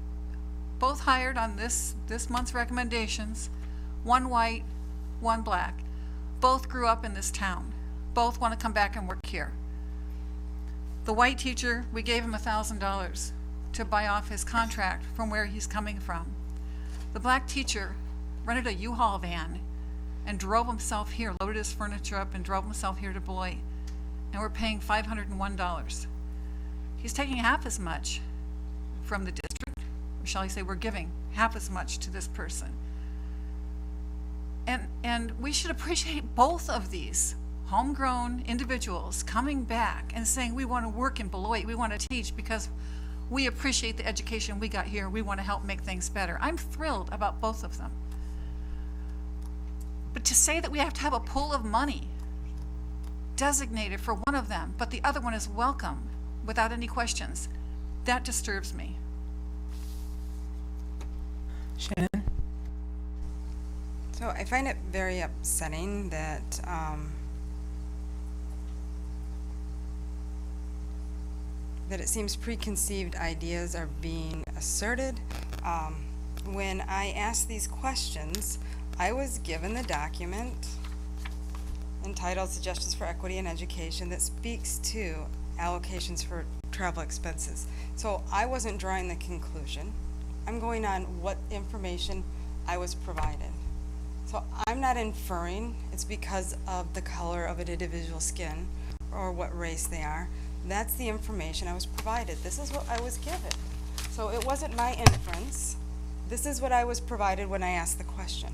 D: hired on this month's recommendations, one white, one black. Both grew up in this town. Both want to come back and work here. The white teacher, we gave him $1,000 to buy off his contract from where he's coming from. The black teacher rented a U-Haul van and drove himself here, loaded his furniture up and drove himself here to Beloit, and we're paying $501. He's taking half as much from the district, or shall I say we're giving half as much to this person. And we should appreciate both of these homegrown individuals coming back and saying we want to work in Beloit, we want to teach because we appreciate the education we got here, we want to help make things better. I'm thrilled about both of them. But to say that we have to have a pool of money designated for one of them, but the other one is welcome without any questions, that disturbs me.
A: Shannon?
F: So I find it very upsetting that that it seems preconceived ideas are being asserted. When I asked these questions, I was given the document entitled Suggestions for Equity in Education that speaks to allocations for travel expenses. So I wasn't drawing the conclusion. I'm going on what information I was provided. So I'm not inferring it's because of the color of an individual's skin or what race they are. That's the information I was provided. This is what I was given. So it wasn't my inference. This is what I was provided when I asked the question.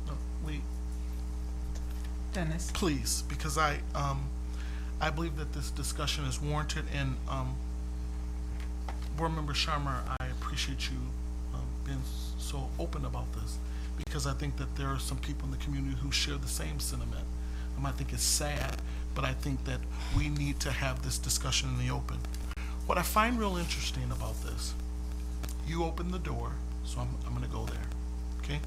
C: No, wait,
A: Dennis?
C: please, because I believe that this discussion is warranted, and Board Member Sharma, I appreciate you being so open about this, because I think that there are some people in the community who share the same sentiment. I think it's sad, but I think that we need to have this discussion in the open. What I find real interesting about this, you opened the door, so I'm going to go there, okay?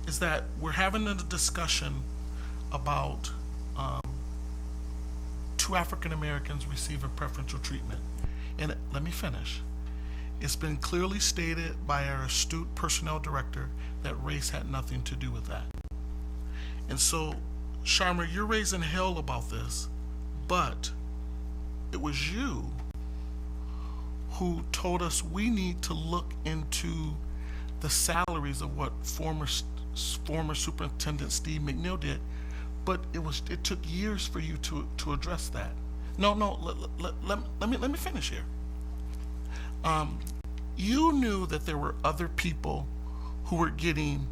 C: Is that we're having a discussion about 2 African Americans receiving preferential treatment. And let me finish. It's been clearly stated by our astute personnel director that race had nothing to do with that. And so, Sharma, you're raising hell about this, but it was you who told us we need to look into the salaries of what former Superintendent Steve McNeil did, but it took years for you to address that. No, let me finish here. You knew that there were other people who were getting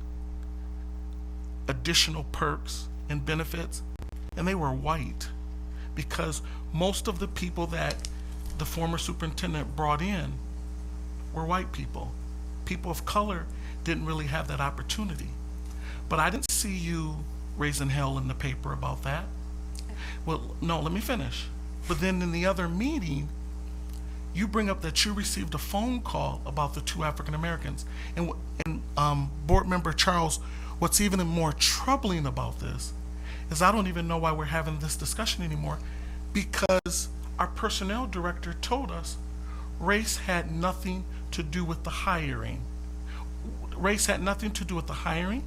C: additional perks and benefits, and they were white, because most of the people that the former superintendent brought in were white people. People of color didn't really have that opportunity. But I didn't see you raising hell in the paper about that. Well, no, let me finish. But then in the other meeting, you bring up that you received a phone call about the 2 African Americans. And Board Member Charles, what's even more troubling about this is I don't even know why we're having this discussion anymore, because our personnel director told us race had nothing to do with the hiring. Race had nothing to do with the hiring.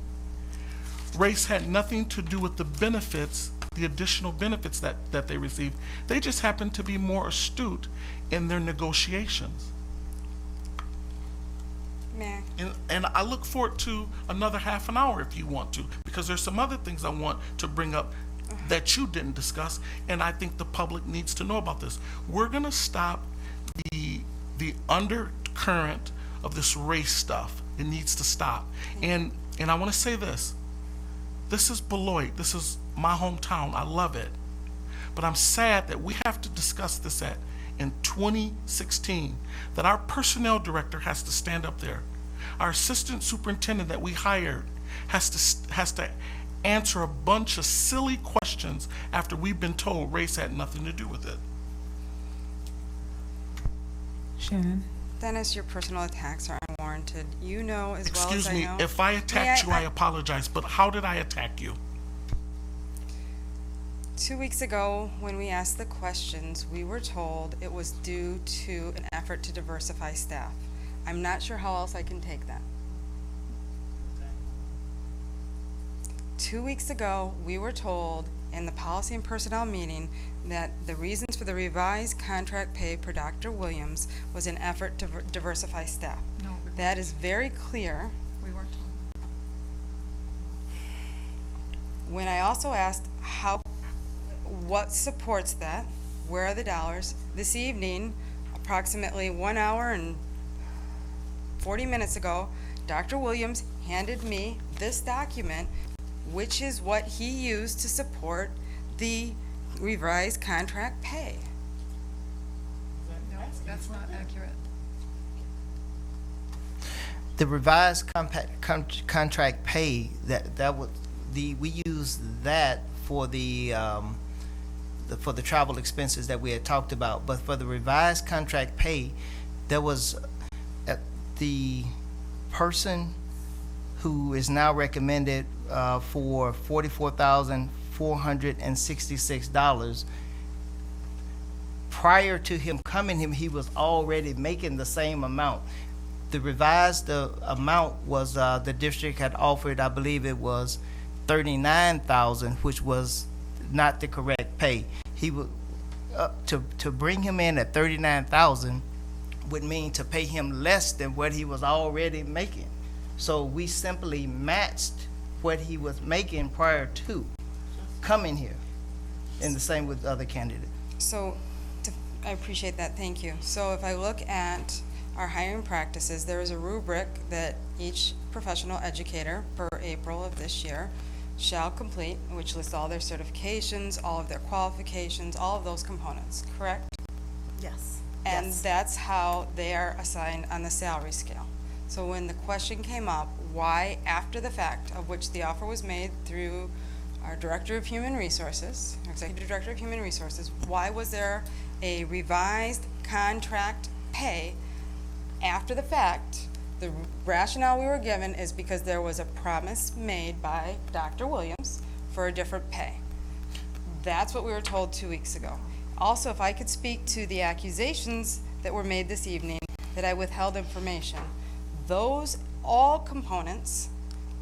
C: Race had nothing to do with the benefits, the additional benefits that they received. They just happened to be more astute in their negotiations.
F: Mayor.
C: And I look forward to another half an hour if you want to, because there's some other things I want to bring up that you didn't discuss, and I think the public needs to know about this. We're gonna stop the undercurrent of this race stuff. It needs to stop. And I wanna say this. This is Beloit. This is my hometown. I love it. But I'm sad that we have to discuss this in 2016, that our personnel director has to stand up there. Our assistant superintendent that we hired has to answer a bunch of silly questions after we've been told race had nothing to do with it.
A: Shannon?
F: Dennis, your personal attacks are unwarranted. You know as well as
C: Excuse
F: I
C: me,
F: know.
C: if I attacked you, I apologize, but how did I attack you?
F: 2 weeks ago, when we asked the questions, we were told it was due to an effort to diversify staff. I'm not sure how else I can take that. 2 weeks ago, we were told in the policy and personnel meeting that the reasons for the revised contract pay per Dr. Williams was an effort to diversify staff.
D: No,
F: That is very clear.
D: we weren't told.
F: When I also asked what supports that, where are the dollars? This evening, approximately 1 hour and 40 minutes ago, Dr. Williams handed me this document, which is what he used to support the revised contract pay.
D: No, that's not accurate.
E: The revised contract pay, we used that for the travel expenses that we had talked about. But for the revised contract pay, there was the person who is now recommended for $44,466. Prior to him coming, he was already making the same amount. The revised amount was the district had offered, I believe it was $39,000, which was not the correct pay. He would to bring him in at $39,000 would mean to pay him less than what he was already making. So we simply matched what he was making prior to coming here, and the same with other candidates.
F: So, I appreciate that, thank you. So if I look at our hiring practices, there is a rubric that each professional educator per April of this year shall complete, which lists all their certifications, all of their qualifications, all of those components, correct?
J: Yes.
F: And
J: Yes.
F: that's how they are assigned on the salary scale. So when the question came up, why after the fact, of which the offer was made through our Director of Human Resources, our Executive Director of Human Resources, why was there a revised contract pay after the fact? The rationale we were given is because there was a promise made by Dr. Williams for a different pay. That's what we were told 2 weeks ago. Also, if I could speak to the accusations that were made this evening that I withheld information, those all components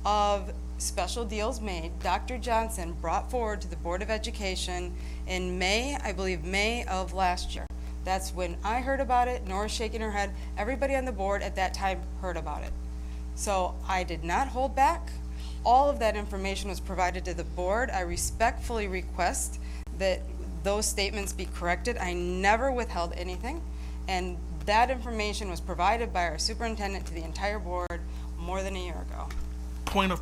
F: of special deals made, Dr. Johnson brought forward to the Board of Education in May, I believe May of last year. That's when I heard about it. Nora's shaking her head. Everybody on the board at that time heard about it. So I did not hold back. All of that information was provided to the board. I respectfully request that those statements be corrected. I never withheld anything. And that information was provided by our superintendent to the entire board more than a year ago.
C: Point of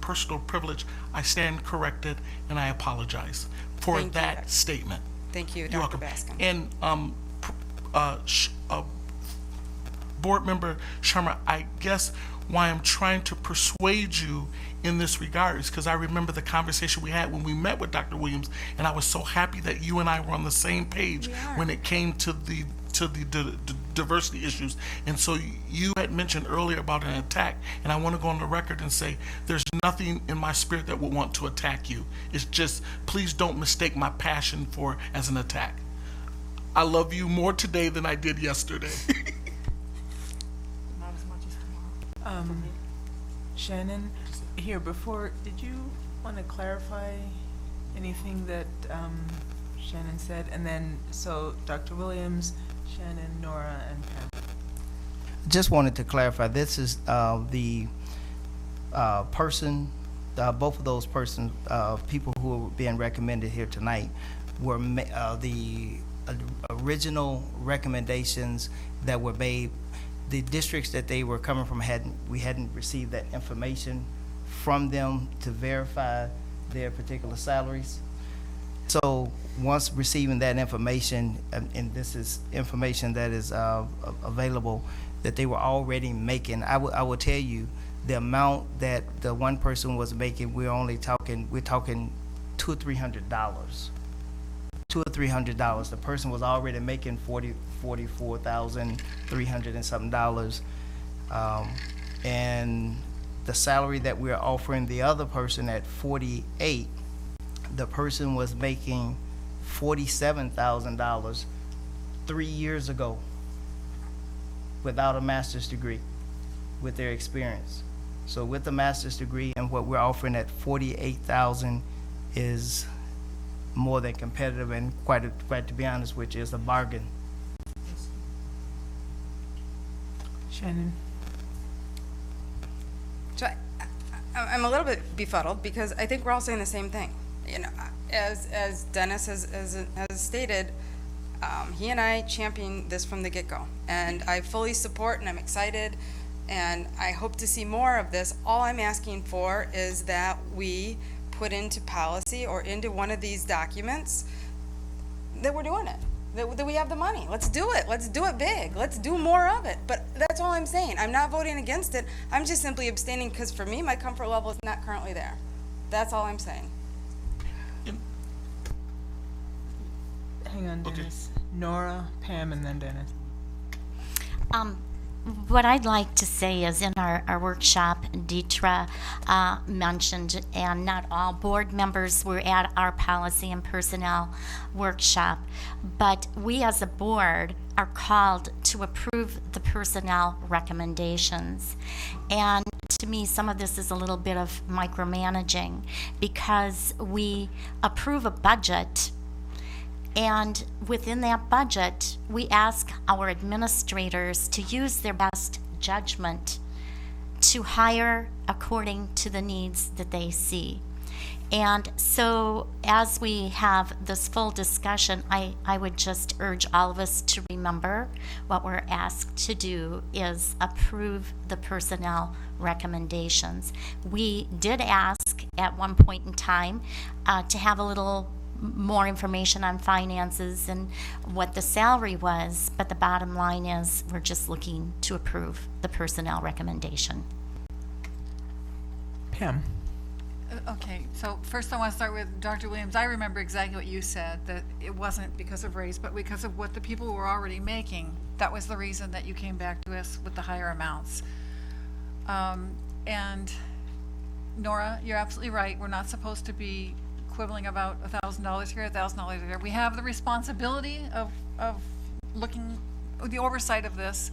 C: personal privilege, I stand corrected, and I apologize for
F: Thank you.
C: that statement.
F: Thank you,
C: You're
F: Dr.
C: welcome.
F: Baskin.
C: And Board Member Sharma, I guess why I'm trying to persuade you in this regard is because I remember the conversation we had when we met with Dr. Williams, and I was so happy that you and I were on the same page when it came to the diversity issues. And so you had mentioned earlier about an attack, and I want to go on the record and say there's nothing in my spirit that would want to attack you. It's just, please don't mistake my passion for as an attack. I love you more today than I did yesterday.
A: Not as much as tomorrow. Shannon, here, before, did you want to clarify anything that Shannon said? And then, so Dr. Williams, Shannon, Nora, and Pam.
E: Just wanted to clarify, this is the person, both of those persons, people who are being recommended here tonight were the original recommendations that were made. The districts that they were coming from we hadn't received that information from them to verify their particular salaries. So once receiving that information, and this is information that is available, that they were already making, I will tell you the amount that the one person was making, we're talking $200 or $300. $200 or $300. The person was already making $44,300 and something dollars, and the salary that we're offering the other person at $48,000, the person was making $47,000 3 years ago without a master's degree, with their experience. So with the master's degree and what we're offering at $48,000 is more than competitive, and quite to be honest with you, is a bargain.
A: Shannon.
F: So I'm a little bit befuddled because I think we're all saying the same thing. You know, as Dennis has stated, he and I championed this from the get-go, and I fully support and I'm excited, and I hope to see more of this. All I'm asking for is that we put into policy or into one of these documents that we're doing it, that we have the money. Let's do it. Let's do it big. Let's do more of it. But that's all I'm saying. I'm not voting against it. I'm just simply abstaining because for me, my comfort level is not currently there. That's all I'm saying.
A: Hang on, Dennis. Okay. Nora, Pam, and then Dennis.
H: What I'd like to say is in our workshop, Deetra mentioned, and not all board members were at our policy and personnel workshop, but we as a board are called to approve the personnel recommendations. And to me, some of this is a little bit of micromanaging because we approve a budget, and within that budget, we ask our administrators to use their best judgment to hire according to the needs that they see. And so as we have this full discussion, I would just urge all of us to remember what we're asked to do is approve the personnel recommendations. We did ask at one point in time to have a little more information on finances and what the salary was, but the bottom line is we're just looking to approve the personnel recommendation.
A: Pam.
D: Okay, so first I want to start with Dr. Williams. I remember exactly what you said, that it wasn't because of race, but because of what the people were already making. That was the reason that you came back to us with the higher amounts. And Nora, you're absolutely right. We're not supposed to be quibbling about $1,000 here, $1,000 there. We have the responsibility of looking, the oversight of this,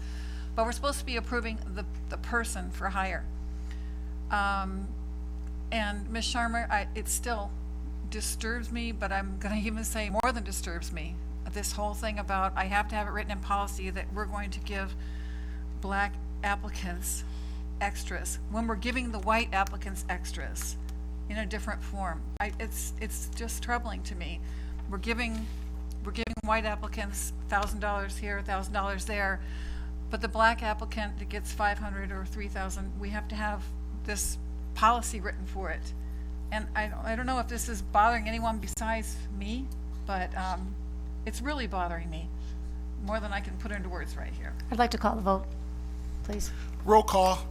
D: but we're supposed to be approving the person for hire. And Ms. Sharma, it still disturbs me, but I'm going to even say more than disturbs me. This whole thing about I have to have it written in policy that we're going to give black applicants extras when we're giving the white applicants extras in a different form. It's just troubling to me. We're giving white applicants $1,000 here, $1,000 there, but the black applicant that gets $500 or $3,000, we have to have this policy written for it. And I don't know if this is bothering anyone besides me, but it's really bothering me more than I can put into words right here.
I: I'd like to call the vote, please.
C: Roll call.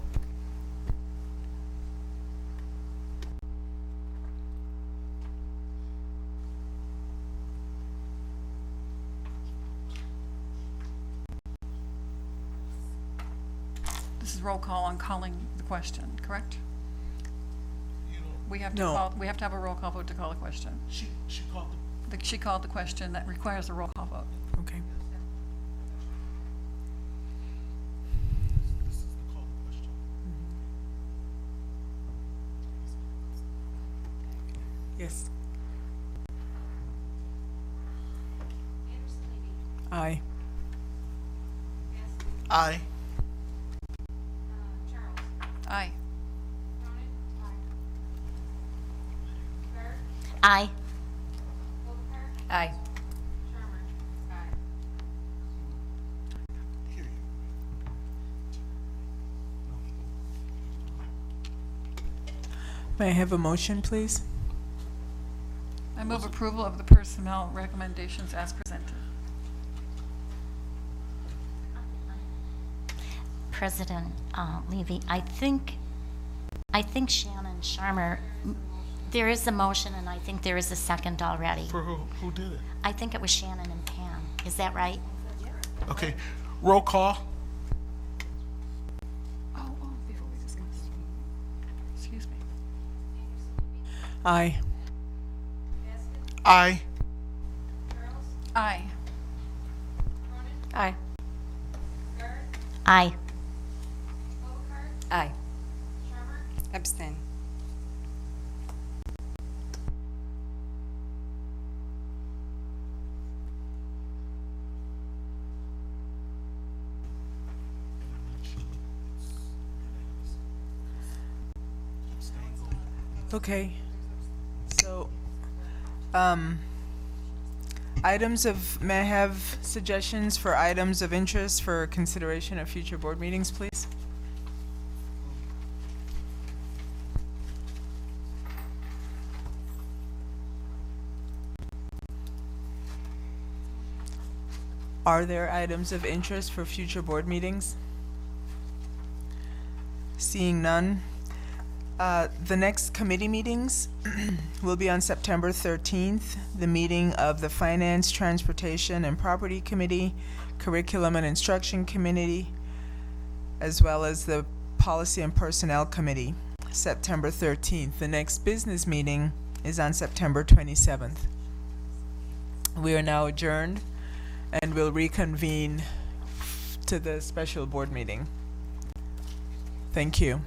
D: this is roll call on calling the question, correct? We have to
A: No.
D: call, we have to have a roll call vote to call a question.
C: She called
D: She called the question that requires a roll call vote.
A: Okay.
C: this is the call to question.
A: Yes. Aye.
C: Aye.
D: Aye.
H: Aye.
K: Aye.
A: May I have a motion, please?
D: I move approval of the personnel recommendations as presented.
H: President Levy, I think Shannon Sharmer, there is a motion and I think there is a second already.
C: For who did it?
H: I think it was Shannon and Pam. Is that right?
C: Okay, roll call.
D: Before we discuss. Excuse me.
A: Aye.
C: Aye.
D: Aye.
I: Aye.
H: Aye.
K: Aye.
F: Abstain.
A: Okay. So, may I have suggestions for items of interest for consideration of future board meetings, please? Are there items of interest for future board meetings? Seeing none. The next committee meetings will be on September 13th, the meeting of the Finance, Transportation, and Property Committee, Curriculum and Instruction Committee, as well as the Policy and Personnel Committee, September 13th. The next business meeting is on September 27th. We are now adjourned and will reconvene to the special board meeting. Thank you.